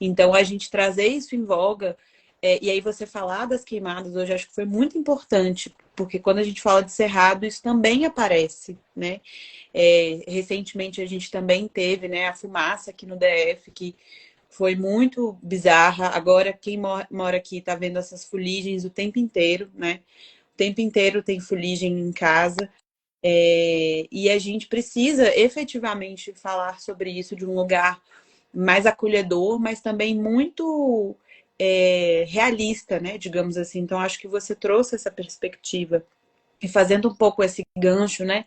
Então a gente trazer isso em voga. E aí você falar das queimadas hoje acho que foi muito importante, porque quando a gente fala de cerrado, isso também aparece, né? Recentemente a gente também teve, né, a fumaça aqui no DF, que foi muito bizarra. Agora, quem mora aqui está vendo essas fuligens o tempo inteiro, né? O tempo inteiro tem fuligem em casa. E a gente precisa efetivamente falar sobre isso de um lugar mais acolhedor, mas também muito realista, né? Digamos assim. Então, acho que você trouxe essa perspectiva. E fazendo um pouco esse gancho, né?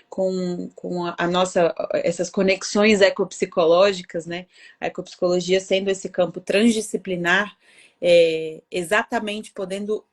Com a nossa, essas conexões ecopsicológicas, né? A ecopsicologia sendo esse campo transdisciplinar, exatamente podendo,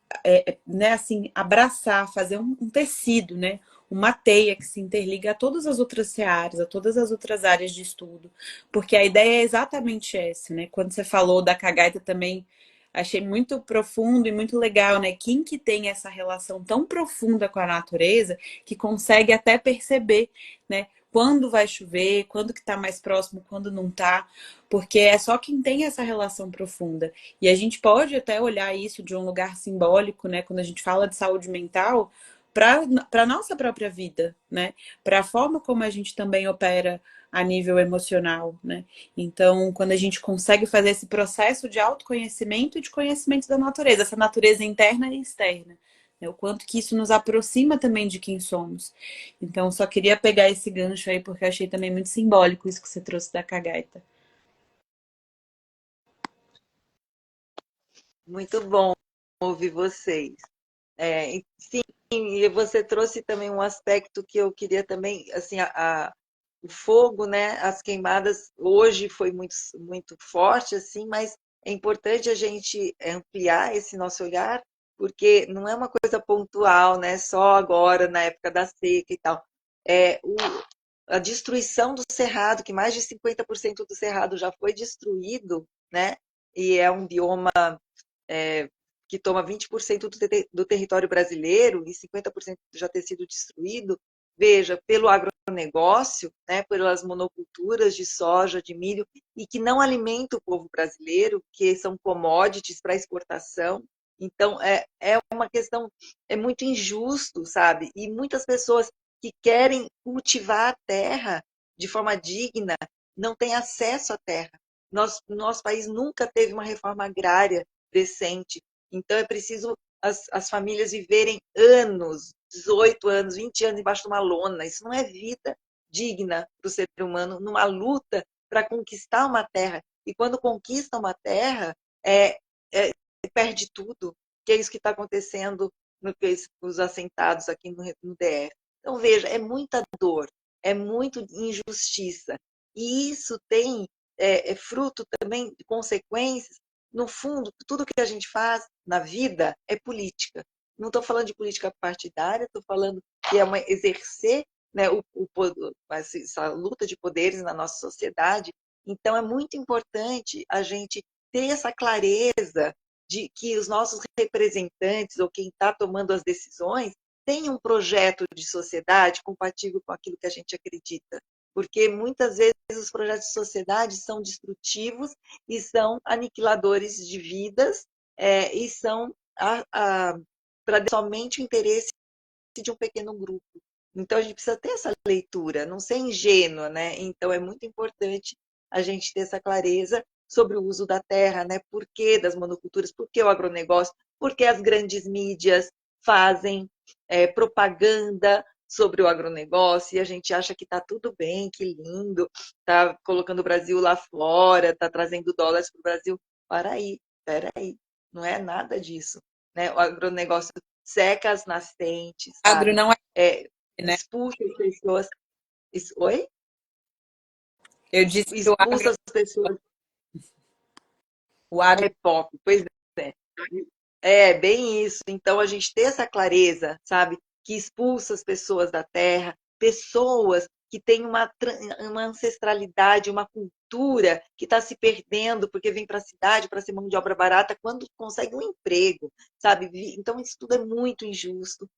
né, assim, abraçar, fazer um tecido, né? Uma teia que se interliga a todas as outras searas, a todas as outras áreas de estudo, porque a ideia é exatamente essa, né? Quando você falou da cagaita também, achei muito profundo e muito legal, né? Quem que tem essa relação tão profunda com a natureza que consegue até perceber, né? Quando vai chover, quando que tá mais próximo, quando não tá, porque é só quem tem essa relação profunda. E a gente pode até olhar isso de um lugar simbólico, né? Quando a gente fala de saúde mental, para nossa própria vida, né? Para a forma como a gente também opera a nível emocional, né? Então, quando a gente consegue fazer esse processo de autoconhecimento e de conhecimento da natureza, essa natureza interna e externa, né? O quanto que isso nos aproxima também de quem somos. Então, só queria pegar esse gancho aí, porque eu achei também muito simbólico isso que você trouxe da cagaita. Muito bom ouvir vocês. Sim, e você trouxe também um aspecto que eu queria também, assim, o fogo, né? As queimadas hoje foi muito, muito forte, assim, mas é importante a gente ampliar esse nosso olhar, porque não é uma coisa pontual, né? Só agora, na época da seca e tal. A destruição do cerrado, que mais de 50% do cerrado já foi destruído, né? E é um bioma que toma 20% do território brasileiro e 50% já ter sido destruído, veja, pelo agronegócio, né, pelas monoculturas de soja, de milho, e que não alimenta o povo brasileiro, que são commodities para exportação. Então, é uma questão, é muito injusto, sabe? E muitas pessoas que querem cultivar a terra de forma digna não têm acesso à terra. Nosso país nunca teve uma reforma agrária decente. Então, é preciso as famílias viverem anos, 18 anos, 20 anos embaixo de uma lona. Isso não é vida digna para o ser humano, numa luta para conquistar uma terra. E quando conquista uma terra, perde tudo, que é isso que está acontecendo no os assentados aqui no DF. Então, veja, é muita dor, é muita injustiça. E isso tem fruto também de consequências. No fundo, tudo que a gente faz na vida é política. Não estou falando de política partidária, estou falando que é exercer, né, essa luta de poderes na nossa sociedade. Então, é muito importante a gente ter essa clareza de que os nossos representantes ou quem está tomando as decisões tem um projeto de sociedade compatível com aquilo que a gente acredita. Porque muitas vezes os projetos de sociedade são destrutivos e são aniquiladores de vidas e são para somente o interesse de um pequeno grupo. Então a gente precisa ter essa leitura, não ser ingênua, né? Então é muito importante a gente ter essa clareza sobre o uso da terra, né? Por que das monoculturas, por que o agronegócio, por que as grandes mídias fazem propaganda sobre o agronegócio e a gente acha que está tudo bem, que lindo, está colocando o Brasil lá fora, está trazendo dólares para o Brasil. Para aí, peraí, não é nada disso. Né? O agronegócio seca as nascentes, Agro sabe? não né? Expulsa as pessoas. Oi? Eu disse que Expulsa as pessoas. o agro É pop, pois é. É, bem isso. Então, a gente ter essa clareza, sabe? Que expulsa as pessoas da terra, pessoas que têm uma ancestralidade, uma cultura que está se perdendo porque vem para a cidade para ser mão de obra barata quando consegue um emprego, sabe? Então, isso tudo é muito injusto.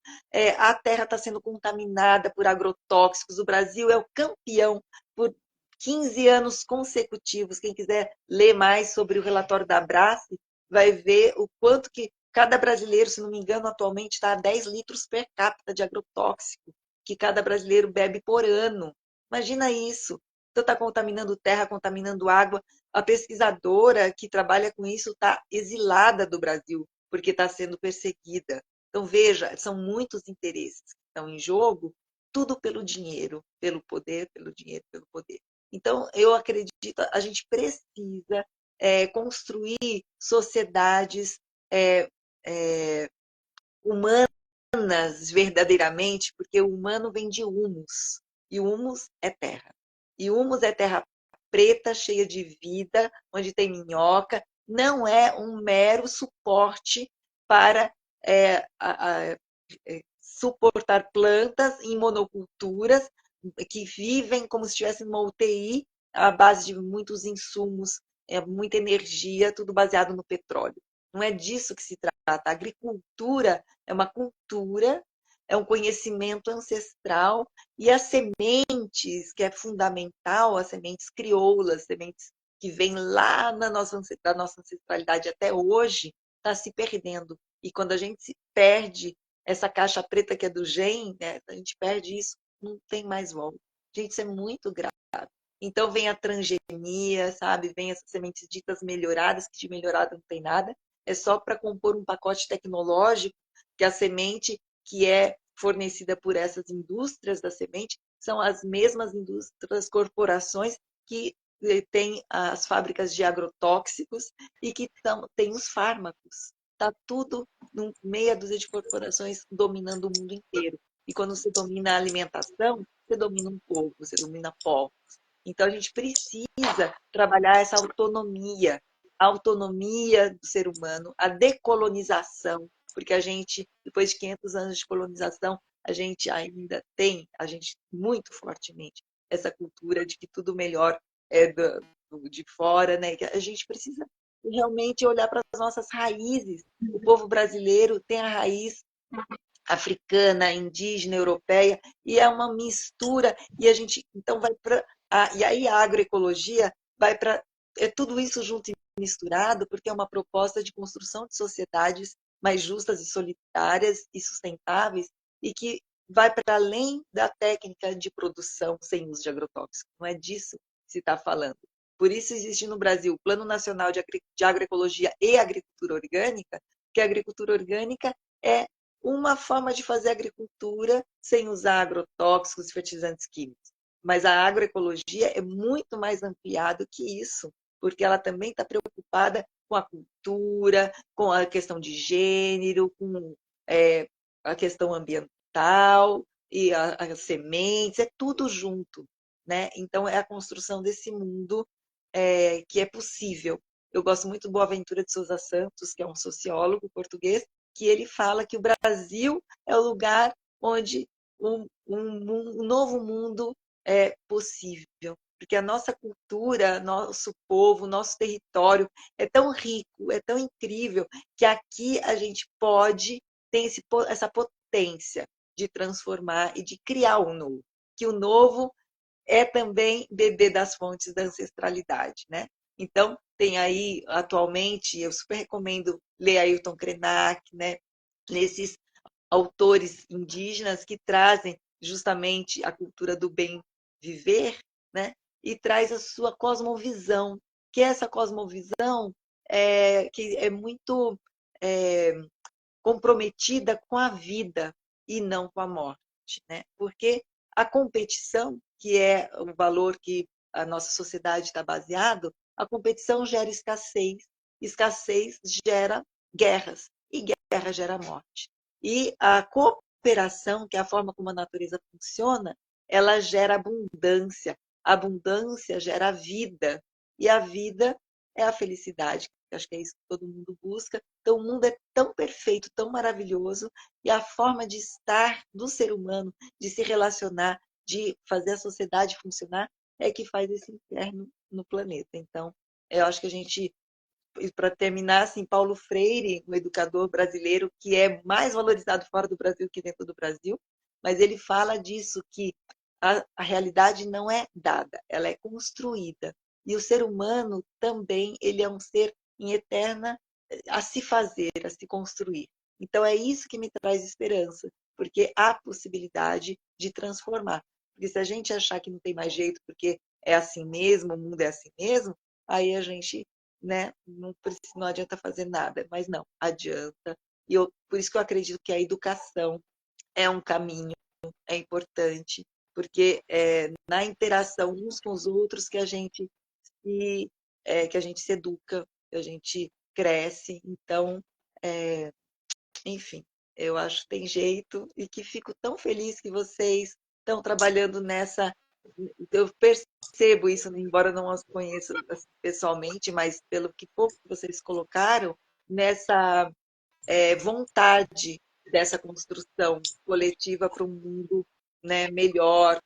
A terra está sendo contaminada por agrotóxicos. O Brasil é o campeão por 15 anos consecutivos. Quem quiser ler mais sobre o relatório da Abrace, vai ver o quanto que cada brasileiro, se não me engano, atualmente está a 10 litros per capita de agrotóxico que cada brasileiro bebe por ano. Imagina isso. Então está contaminando terra, contaminando água. A pesquisadora que trabalha com isso está exilada do Brasil, porque está sendo perseguida. Então, veja, são muitos interesses que estão em jogo, tudo pelo dinheiro, pelo poder, pelo dinheiro, pelo poder. Então, eu acredito, a gente precisa construir sociedades humanas verdadeiramente, porque o humano vem de humus, e humus é terra. E humus é terra preta, cheia de vida, onde tem minhoca, não é um mero suporte para suportar plantas em monoculturas que vivem como se estivessem numa UTI à base de muitos insumos, muita energia, tudo baseado no petróleo. Não é disso que se trata. A agricultura é uma cultura, é um conhecimento ancestral e as sementes, que é fundamental, as sementes crioulas, sementes que vêm lá da nossa ancestralidade até hoje, está se perdendo. E quando a gente se perde essa caixa preta que é do GEM, né, a gente perde isso, não tem mais volta. Gente, isso é muito grave. Então vem a transgenia, sabe? Vem essas sementes ditas melhoradas, que de melhorada não tem nada. É só para compor um pacote tecnológico, que a semente que é fornecida por essas indústrias da semente são as mesmas indústrias, corporações que têm as fábricas de agrotóxicos e que têm os fármacos. Está tudo meia dúzia de corporações dominando o mundo inteiro. E quando você domina a alimentação, você domina um povo, você domina povos. Então, a gente precisa trabalhar essa autonomia, a autonomia do ser humano, a decolonização, porque a gente, depois de 500 anos de colonização, a gente ainda tem, a gente muito fortemente, essa cultura de que tudo melhor é de fora, né? A gente precisa realmente olhar para as nossas raízes. O povo brasileiro tem a raiz africana, indígena, europeia, e é uma mistura, e a gente então vai para. E aí a agroecologia vai para. É tudo isso junto e misturado, porque é uma proposta de construção de sociedades mais justas e solidárias e sustentáveis, e que vai para além da técnica de produção sem uso de agrotóxicos. Não é disso que se está falando. Por isso existe no Brasil o Plano Nacional de Agroecologia e Agricultura Orgânica, que a agricultura orgânica é uma forma de fazer agricultura sem usar agrotóxicos e fertilizantes químicos. Mas a agroecologia é muito mais ampliado que isso, porque ela também está preocupada com a cultura, com a questão de gênero, com a questão ambiental e as sementes, é tudo junto, né? Então é a construção desse mundo que é possível. Eu gosto muito do Boaventura de Souza Santos, que é um sociólogo português, que ele fala que o Brasil é o lugar onde um novo mundo é possível. Porque a nossa cultura, nosso povo, nosso território é tão rico, é tão incrível, que aqui a gente pode ter essa potência de transformar e de criar o novo. Que o novo é também beber das fontes da ancestralidade, né? Então, tem aí, atualmente, eu super recomendo ler Ailton Krenak, né? Nesses autores indígenas que trazem justamente a cultura do bem viver, né? E traz a sua cosmovisão, que é essa cosmovisão que é muito é, comprometida com a vida e não com a morte, né? Porque a competição, que é o valor que a nossa sociedade está baseado, a competição gera escassez gera guerras, e guerra gera morte. E a cooperação, que é a forma como a natureza funciona, ela gera abundância. A abundância gera vida, e a vida é a felicidade. Acho que é isso que todo mundo busca. Então, o mundo é tão perfeito, tão maravilhoso, e a forma de estar do ser humano, de se relacionar, de fazer a sociedade funcionar, é que faz esse inferno no planeta. Então, eu acho que a gente, para terminar, assim, Paulo Freire, um educador brasileiro que é mais valorizado fora do Brasil que dentro do Brasil, mas ele fala disso, que a realidade não é dada, ela é construída. E o ser humano também, ele é um ser em eterna a se fazer, a se construir. Então é isso que me traz esperança, porque há possibilidade de transformar. Porque se a gente achar que não tem mais jeito, porque é assim mesmo, o mundo é assim mesmo, aí a gente, né, não adianta fazer nada. Mas não, adianta. Por isso que eu acredito que a educação é um caminho, é importante, porque é na interação uns com os outros que a gente se educa, que a gente cresce. Então, enfim, eu acho que tem jeito e que fico tão feliz que vocês estão trabalhando nessa. Eu percebo isso, embora não os conheça pessoalmente, mas pelo que pouco que vocês colocaram, nessa vontade dessa construção coletiva para um mundo, né, melhor,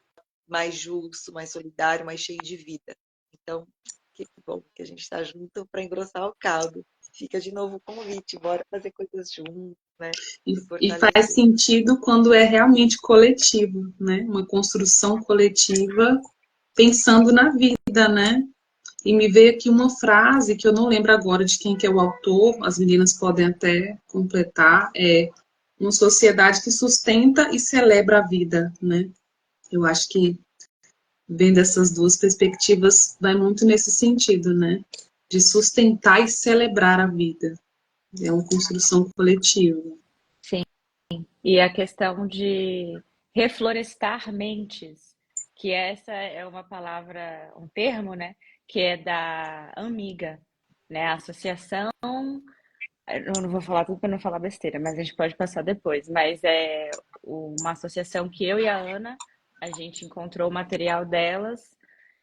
mais justo, mais solidário, mais cheio de vida. Então, que bom que a gente está junto para engrossar o caldo. Fica de novo o convite, bora fazer coisas juntos, né? Se E faz fortalecer. sentido quando é realmente coletivo, né? Uma construção coletiva pensando na vida, né? E me veio aqui uma frase que eu não lembro agora de quem que é o autor, as meninas podem até completar, é uma sociedade que sustenta e celebra a vida, né? Eu acho que vendo essas duas perspectivas vai muito nesse sentido, né? De sustentar e celebrar a vida. É uma construção coletiva. Sim. E a questão de reflorestar mentes, que essa é uma palavra, um termo, né, que é da Amiga, né, a associação, eu não vou falar tudo para não falar besteira, mas a gente pode passar depois, mas é uma associação que eu e a Ana, a gente encontrou o material delas,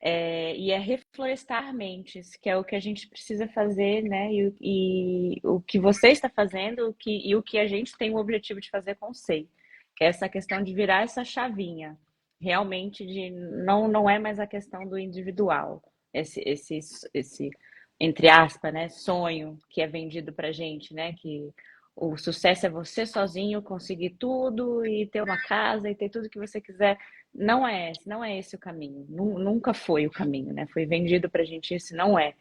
e é reflorestar mentes, que é o que a gente precisa fazer, né, e o que você está fazendo, e o que a gente tem o objetivo de fazer com o SEI, que é essa questão de virar essa chavinha, realmente de não é mais a questão do individual, esse entre aspas, né, sonho que é vendido pra gente, né, que o sucesso é você sozinho conseguir tudo e ter uma casa e ter tudo que você quiser. Não é esse o caminho. Nunca foi o caminho, né? Foi vendido pra gente isso, não é.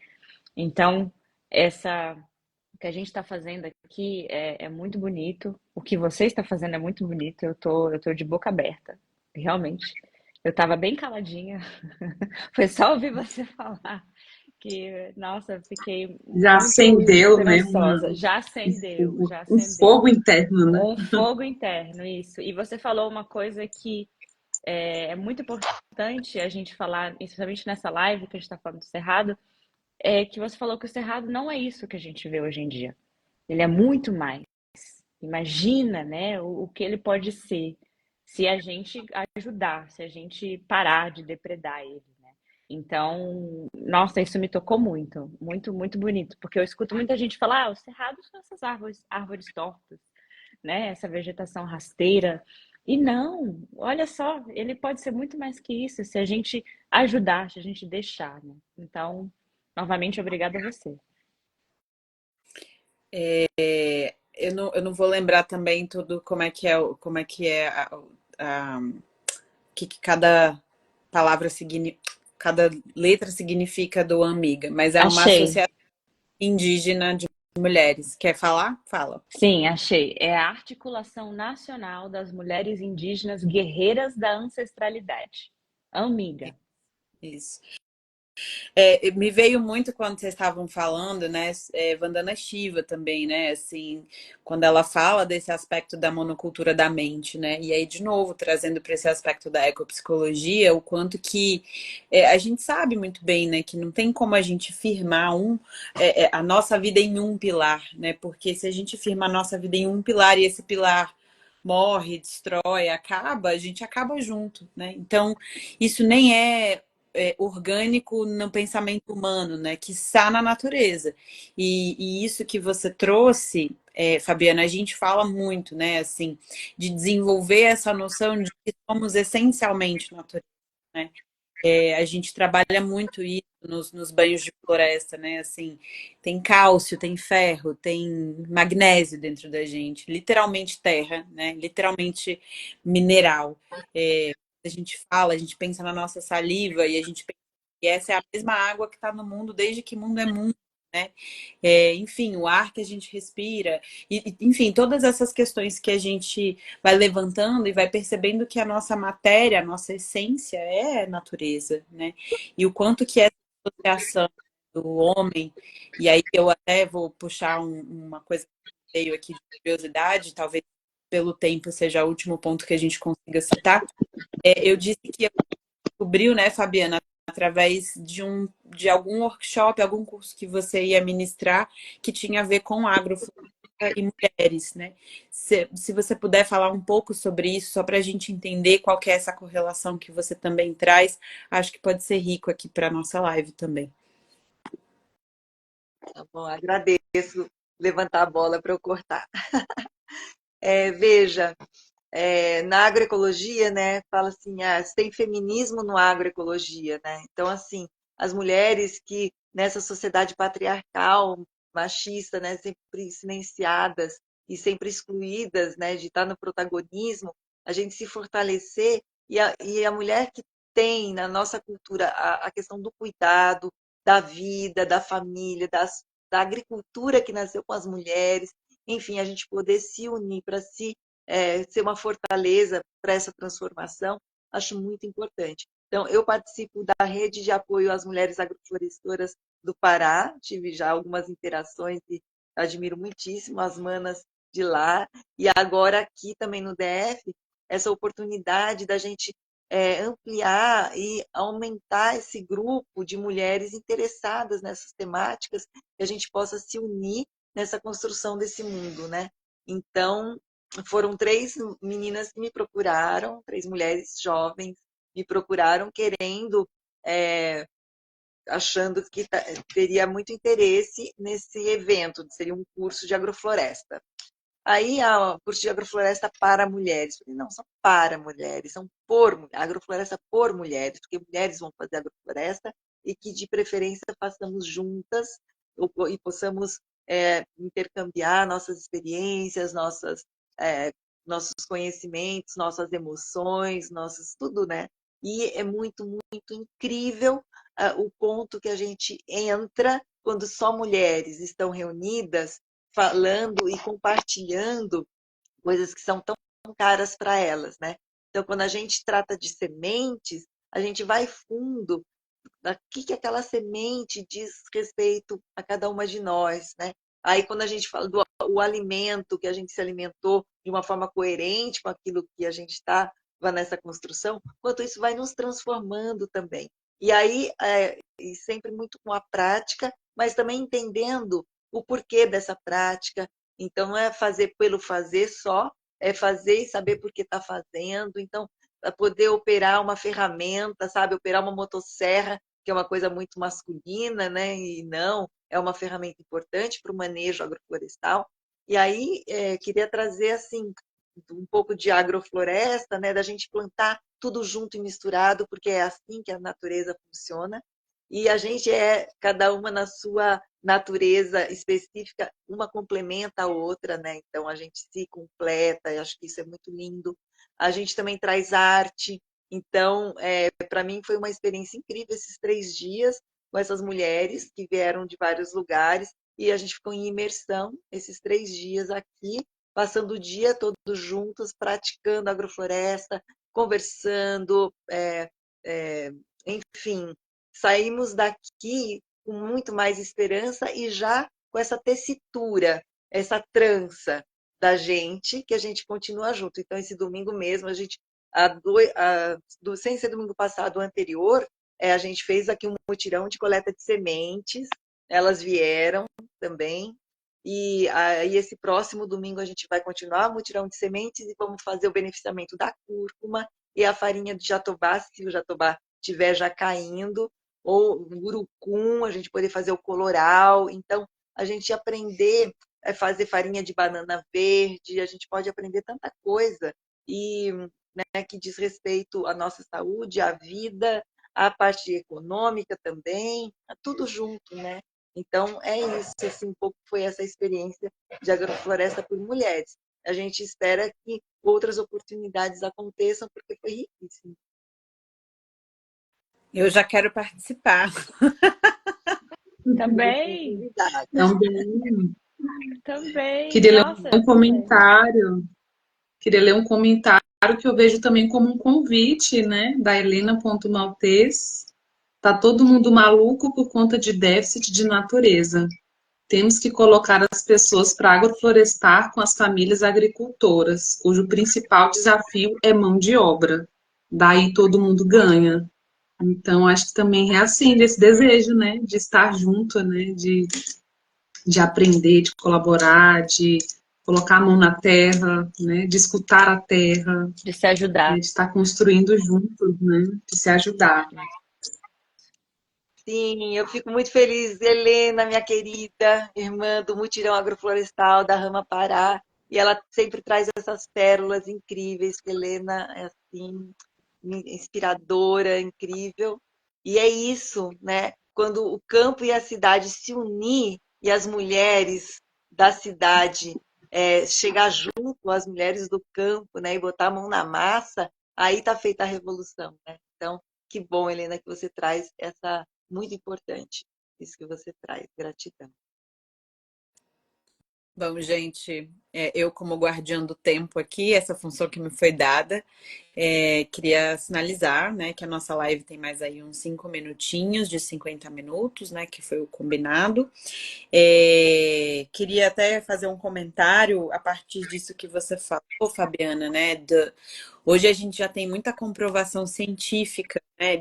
Então, o que a gente está fazendo aqui é muito bonito. O que você está fazendo é muito bonito. Eu tô de boca aberta, realmente. Eu estava bem caladinha. Foi só ouvir você falar que, nossa, eu fiquei Já muito acendeu, né? esperançosa. Já Um acendeu. fogo interno, né? Um fogo interno, isso. E você falou uma coisa que é muito importante a gente falar, especialmente nessa live que a gente está falando do Cerrado, é que você falou que o Cerrado não é isso que a gente vê hoje em dia. Ele é muito mais. Imagina, né, o que ele pode ser se a gente ajudar, se a gente parar de depredar ele, né? Então, nossa, isso me tocou muito, muito, muito bonito, porque eu escuto muita gente falar, os cerrados são essas árvores tortas, né? Essa vegetação rasteira. E não, olha só, ele pode ser muito mais que isso, se a gente ajudar, se a gente deixar, né? Então, novamente, obrigada a você. Eu não vou lembrar também tudo como é que é que cada palavra cada letra significa do Amiga, mas é uma Achei. associação indígena de mulheres. Quer falar? Fala. Sim, achei. É a Articulação Nacional das Mulheres Indígenas Guerreiras da Ancestralidade. Amiga. Isso. Me veio muito quando vocês estavam falando, né? Vandana Shiva também, né? Assim, quando ela fala desse aspecto da monocultura da mente, né? E aí, de novo, trazendo para esse aspecto da ecopsicologia, o quanto que a gente sabe muito bem, né? Que não tem como a gente firmar a nossa vida em um pilar, né? Porque se a gente firma a nossa vida em um pilar e esse pilar morre, destrói, acaba, a gente acaba junto, né? Então, isso nem orgânico no pensamento humano, né? Que está na natureza. E isso que você trouxe, Fabiana, a gente fala muito, né? Assim, de desenvolver essa noção de que somos essencialmente natureza, né? A gente trabalha muito isso nos banhos de floresta, né? Assim, tem cálcio, tem ferro, tem magnésio dentro da gente, literalmente terra, né? Literalmente mineral. A gente fala, a gente pensa na nossa saliva e a gente pensa que essa é a mesma água que está no mundo desde que mundo é mundo, né? Enfim, o ar que a gente respira, enfim, todas essas questões que a gente vai levantando e vai percebendo que a nossa matéria, a nossa essência é natureza, né? E o quanto que essa associação do homem, e aí eu até vou puxar uma coisa que veio aqui de curiosidade, talvez pelo tempo seja o último ponto que a gente consiga citar. Eu disse que descobriu, né, Fabiana, através de algum workshop, algum curso que você ia ministrar que tinha a ver com agrofloresta e mulheres, né? Se você puder falar um pouco sobre isso, só para a gente entender qual que é essa correlação que você também traz, acho que pode ser rico aqui para nossa live também. Tá bom, agradeço levantar a bola para eu cortar. Veja, na agroecologia, né, fala assim, tem feminismo no agroecologia, né? Então, assim, as mulheres que nessa sociedade patriarcal, machista, né, sempre silenciadas e sempre excluídas, né, de estar no protagonismo, a gente se fortalecer e a mulher que tem na nossa cultura a questão do cuidado, da vida, da família, da agricultura que nasceu com as mulheres, enfim, a gente poder se unir para ser uma fortaleza para essa transformação, acho muito importante. Então, eu participo da rede de apoio às mulheres agroflorestoras do Pará, tive já algumas interações e admiro muitíssimo as manas de lá, e agora aqui também no DF, essa oportunidade da gente ampliar e aumentar esse grupo de mulheres interessadas nessas temáticas, que a gente possa se unir nessa construção desse mundo, né? Então, foram 3 meninas que me procuraram, 3 mulheres jovens me procuraram querendo, achando que teria muito interesse nesse evento, seria um curso de agrofloresta. Aí, o curso de agrofloresta para mulheres. Falei, não, são para mulheres, são agrofloresta por mulheres, porque mulheres vão fazer agrofloresta e que, de preferência, façamos juntas e possamos intercambiar nossas experiências, nossos conhecimentos, nossas emoções, nossos tudo, né? E é muito, muito incrível o ponto que a gente entra quando só mulheres estão reunidas, falando e compartilhando coisas que são tão caras para elas, né? Então, quando a gente trata de sementes, a gente vai fundo o que aquela semente diz respeito a cada uma de nós, né? Aí, quando a gente fala do o alimento, que a gente se alimentou de uma forma coerente com aquilo que a gente está nessa construção, quanto isso vai nos transformando também. E aí, e sempre muito com a prática, mas também entendendo o porquê dessa prática. Então, não é fazer pelo fazer só, é fazer e saber por que está fazendo. Então, para poder operar uma ferramenta, sabe? Operar uma motosserra, que é uma coisa muito masculina, né? E não, é uma ferramenta importante para o manejo agroflorestal. E aí, queria trazer, assim, um pouco de agrofloresta, né? Da gente plantar tudo junto e misturado, porque é assim que a natureza funciona. E a gente cada uma na sua natureza específica, uma complementa a outra, né? Então, a gente se completa, eu acho que isso é muito lindo. A gente também traz arte, então, para mim foi uma experiência incrível esses 3 dias com essas mulheres que vieram de vários lugares e a gente ficou em imersão esses 3 dias aqui, passando o dia todos juntos, praticando agrofloresta, conversando, enfim, saímos daqui com muito mais esperança e já com essa tessitura, essa trança da gente, que a gente continua junto. Então, esse domingo mesmo, a gente sem ser domingo passado, o anterior, a gente fez aqui um mutirão de coleta de sementes, elas vieram também, e aí esse próximo domingo a gente vai continuar o mutirão de sementes e vamos fazer o beneficiamento da cúrcuma e a farinha de jatobá, se o jatobá estiver já caindo, ou o urucum, a gente poder fazer o coloral. Então, a gente aprender a fazer farinha de banana verde, a gente pode aprender tanta coisa. E né, que diz respeito à nossa saúde, à vida, à parte econômica também, tudo junto, né? Então, é isso, assim, um pouco foi essa experiência de agrofloresta por mulheres. A gente espera que outras oportunidades aconteçam, porque foi riquíssimo. Eu já quero participar. Também, Também. também. Queria ler Nossa, um comentário. Queria ler um comentário que eu vejo também como um convite, né, da Helena Maltês. Tá todo mundo maluco por conta de déficit de natureza. Temos que colocar as pessoas para agroflorestar com as famílias agricultoras, cujo principal desafio é mão de obra. Daí todo mundo ganha. Então, acho que também é assim, desse desejo, né, de estar junto, né, de aprender, de colaborar, de colocar a mão na terra, né, de escutar a terra, de se né, ajudar. de estar construindo juntos, né, de se ajudar. Sim, eu fico muito feliz. Helena, minha querida irmã do Mutirão Agroflorestal da Rama Pará, e ela sempre traz essas pérolas incríveis, que Helena é assim, inspiradora, incrível. E é isso, né? Quando o campo e a cidade se unir e as mulheres da cidade chegar junto, as mulheres do campo, né, e botar a mão na massa, aí está feita a revolução, né? Então, que bom, Helena, que você traz essa muito importante, isso que você traz. Gratidão. Bom, gente, eu como guardiã do tempo aqui, essa função que me foi dada, queria sinalizar, né, que a nossa live tem mais aí uns 5 minutinhos, de 50 minutos, né, que foi o combinado. Queria até fazer um comentário a partir disso que você falou, Fabiana, né, hoje a gente já tem muita comprovação científica, né,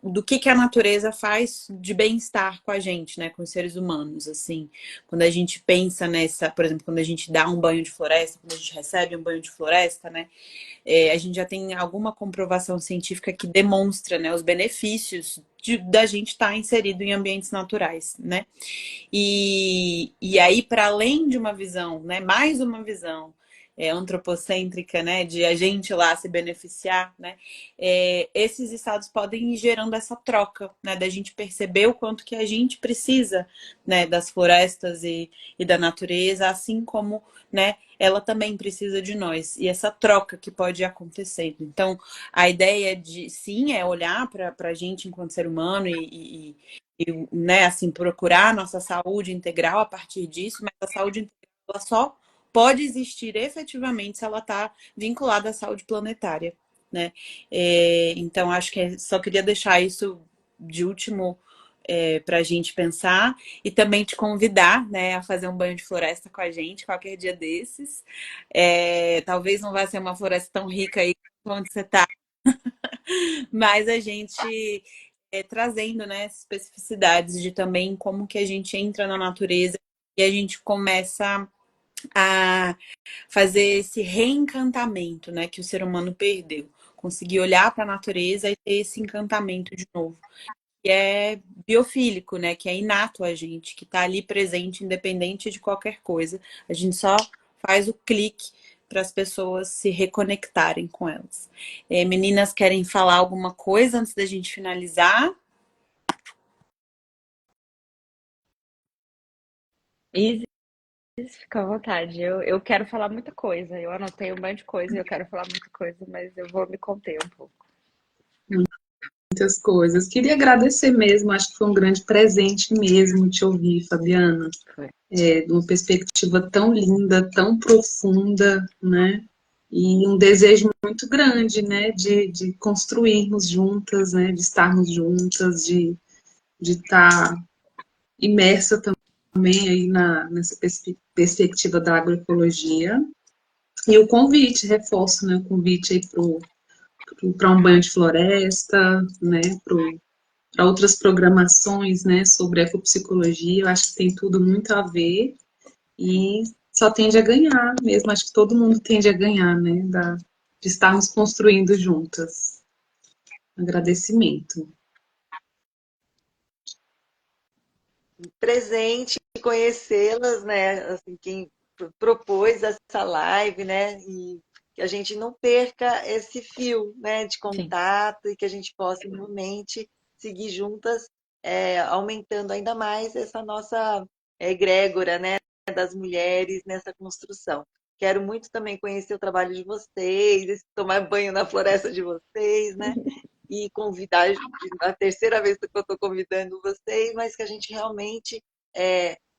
do que a natureza faz de bem-estar com a gente, né, com os seres humanos, assim. Quando a gente pensa nessa, por exemplo, quando a gente dá um banho de floresta, quando a gente recebe um banho de floresta, né, a gente já tem alguma comprovação científica que demonstra, né, os benefícios da gente estar inserido em ambientes naturais, né. E aí, para além de uma visão, né, mais uma visão antropocêntrica, né, de a gente lá se beneficiar, né, esses estados podem ir gerando essa troca, né, da gente perceber o quanto que a gente precisa, né, das florestas e da natureza, assim como, né, ela também precisa de nós. E essa troca que pode ir acontecendo. Então, a ideia de, sim, é olhar para a gente enquanto ser humano né, assim, procurar a nossa saúde integral a partir disso, mas a saúde integral ela só pode existir efetivamente se ela está vinculada à saúde planetária, né? Então, acho que só queria deixar isso de último para a gente pensar e também te convidar, né, a fazer um banho de floresta com a gente qualquer dia desses. Talvez não vá ser uma floresta tão rica aí onde você está, mas a gente trazendo, né, especificidades de também como que a gente entra na natureza e a gente começa a fazer esse reencantamento, né, que o ser humano perdeu. Conseguir olhar para a natureza e ter esse encantamento de novo. Que é biofílico, né? Que é inato a gente, que está ali presente, independente de qualquer coisa. A gente só faz o clique para as pessoas se reconectarem com elas. Meninas, querem falar alguma coisa antes da gente finalizar? Isis, fica à vontade. Eu quero falar muita coisa. Eu anotei um monte de coisa e eu quero falar muita coisa, mas eu vou me conter um pouco. Muitas coisas. Queria agradecer mesmo, acho que foi um grande presente mesmo te ouvir, Fabiana. Foi. De uma perspectiva tão linda, tão profunda, né? E um desejo muito grande, né? De construirmos juntas, né? De estarmos juntas, de estar imersa também aí nessa perspectiva da agroecologia. E o convite, reforço, né? O convite aí para um banho de floresta, né? Para outras programações, né? Sobre ecopsicologia, eu acho que tem tudo muito a ver. E só tende a ganhar mesmo, acho que todo mundo tende a ganhar, né? De estarmos construindo juntas. Agradecimento. Presente, conhecê-las, né? Assim, quem propôs essa live, né? E que a gente não perca esse fio, né? De Sim, contato e que a gente possa realmente seguir juntas, aumentando ainda mais essa nossa egrégora, né? Das mulheres nessa construção. Quero muito também conhecer o trabalho de vocês, tomar banho na floresta de vocês, né? E convidar, a terceira vez que eu estou convidando vocês, mas que a gente realmente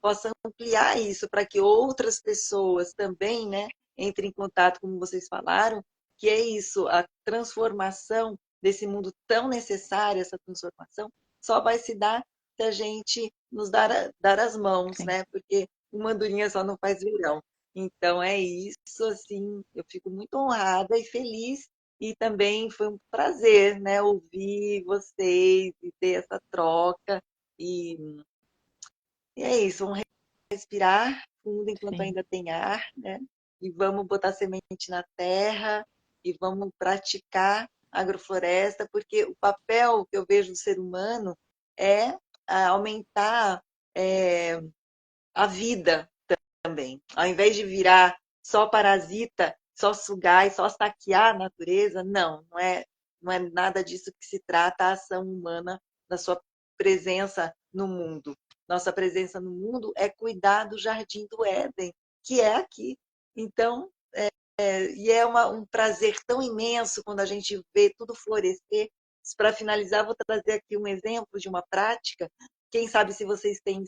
possa ampliar isso para que outras pessoas também, né, entrem em contato, como vocês falaram, que é isso, a transformação desse mundo tão necessário, essa transformação, só vai se dar se a gente nos dar as mãos, sim. né? Porque uma andorinha só não faz verão. Então é isso, assim, eu fico muito honrada e feliz e também foi um prazer, né, ouvir vocês e ter essa troca. E, e é isso, vamos respirar fundo enquanto Sim, ainda tem ar, né? E vamos botar semente na terra e vamos praticar agrofloresta, porque o papel que eu vejo do ser humano é aumentar a vida também. Ao invés de virar só parasita, só sugar e só saquear a natureza, não é nada disso que se trata a ação humana da sua presença no mundo. Nossa presença no mundo é cuidar do jardim do Éden, que é aqui. Então, um prazer tão imenso quando a gente vê tudo florescer. Para finalizar, vou trazer aqui um exemplo de uma prática. Quem sabe se vocês têm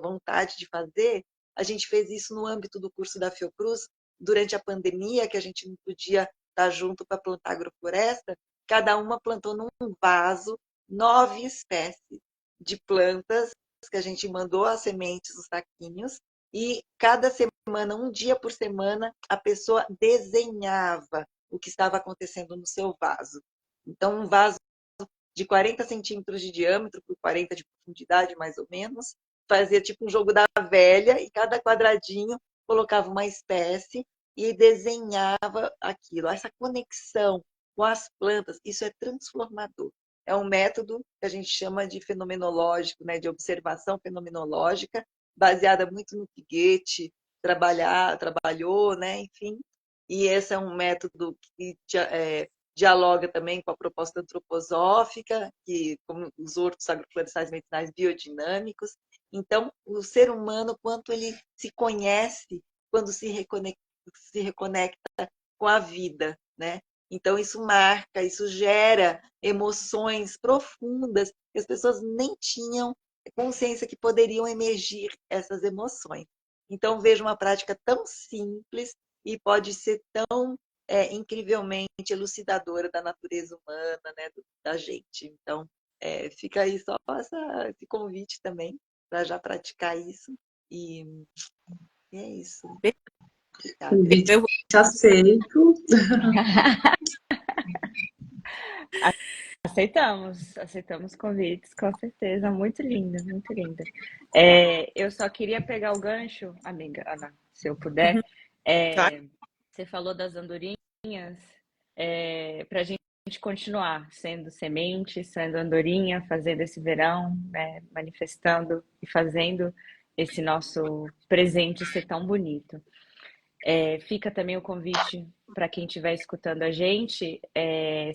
vontade de fazer, a gente fez isso no âmbito do curso da Fiocruz, durante a pandemia, que a gente não podia estar junto para plantar agrofloresta, cada uma plantou num vaso 9 espécies de plantas que a gente mandou as sementes, os saquinhos, e cada semana, um dia por semana, a pessoa desenhava o que estava acontecendo no seu vaso. Então, um vaso de 40 centímetros de diâmetro por 40 de profundidade, mais ou menos, fazia tipo um jogo da velha e cada quadradinho colocava uma espécie e desenhava aquilo. Essa conexão com as plantas, isso é transformador. É um método que a gente chama de fenomenológico, né, de observação fenomenológica, baseada muito no que Goethe trabalhou, né, enfim. e esse é um método que dialoga também com a proposta antroposófica, que, como os hortos agroflorestais medicinais biodinâmicos. Então, o ser humano, quanto ele se conhece quando se reconecta com a vida, né? Então, isso marca, isso gera emoções profundas que as pessoas nem tinham consciência que poderiam emergir essas emoções. Então, vejo uma prática tão simples e pode ser tão incrivelmente elucidadora da natureza humana, né, da gente. Então, fica aí só esse convite também para já praticar isso. E é isso. Obrigada. Convite Eu, aceito. Aceitamos convites, com certeza. Muito linda, muito linda. Eu só queria pegar o gancho, amiga Ana, se eu puder. claro. Você falou das andorinhas, para a gente continuar sendo semente, sendo andorinha, fazendo esse verão, né, manifestando e fazendo esse nosso presente ser tão bonito. Fica também o convite para quem estiver escutando a gente.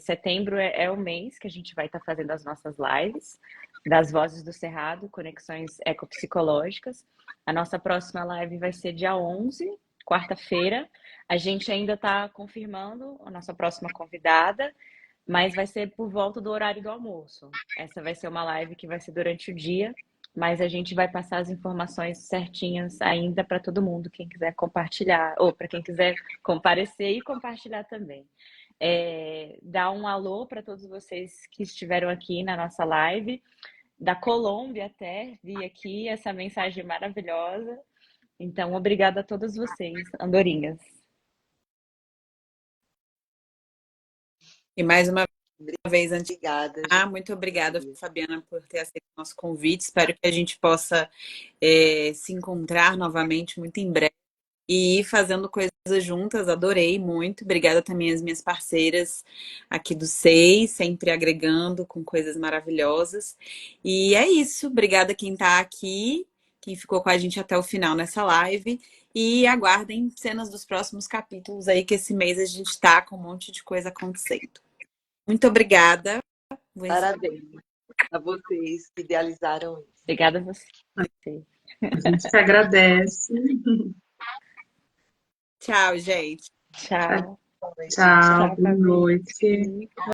Setembro é o mês que a gente vai estar fazendo as nossas lives das Vozes do Cerrado, Conexões Ecopsicológicas. A nossa próxima live vai ser dia 11, quarta-feira. A gente ainda está confirmando a nossa próxima convidada, mas vai ser por volta do horário do almoço. Essa vai ser uma live que vai ser durante o dia, mas a gente vai passar as informações certinhas ainda para todo mundo, quem quiser compartilhar, ou para quem quiser comparecer e compartilhar também. Dar um alô para todos vocês que estiveram aqui na nossa live, da Colômbia até, vi aqui essa mensagem maravilhosa. Então, obrigada a todos vocês, andorinhas. E mais uma vez, antes de Obrigada, muito obrigada, Fabiana, por ter aceito o nosso convite. Espero que a gente possa se encontrar novamente muito em breve e ir fazendo coisas juntas. Adorei muito. Obrigada também às minhas parceiras aqui do SEI, sempre agregando com coisas maravilhosas. E é isso. Obrigada quem está aqui, quem ficou com a gente até o final nessa live. E aguardem cenas dos próximos capítulos aí, que esse mês a gente está com um monte de coisa acontecendo. Muito obrigada. Parabéns a vocês que idealizaram isso. Obrigada a você. A gente que agradece. Tchau, gente. Tchau. Tchau, Tchau, boa Fabi. noite.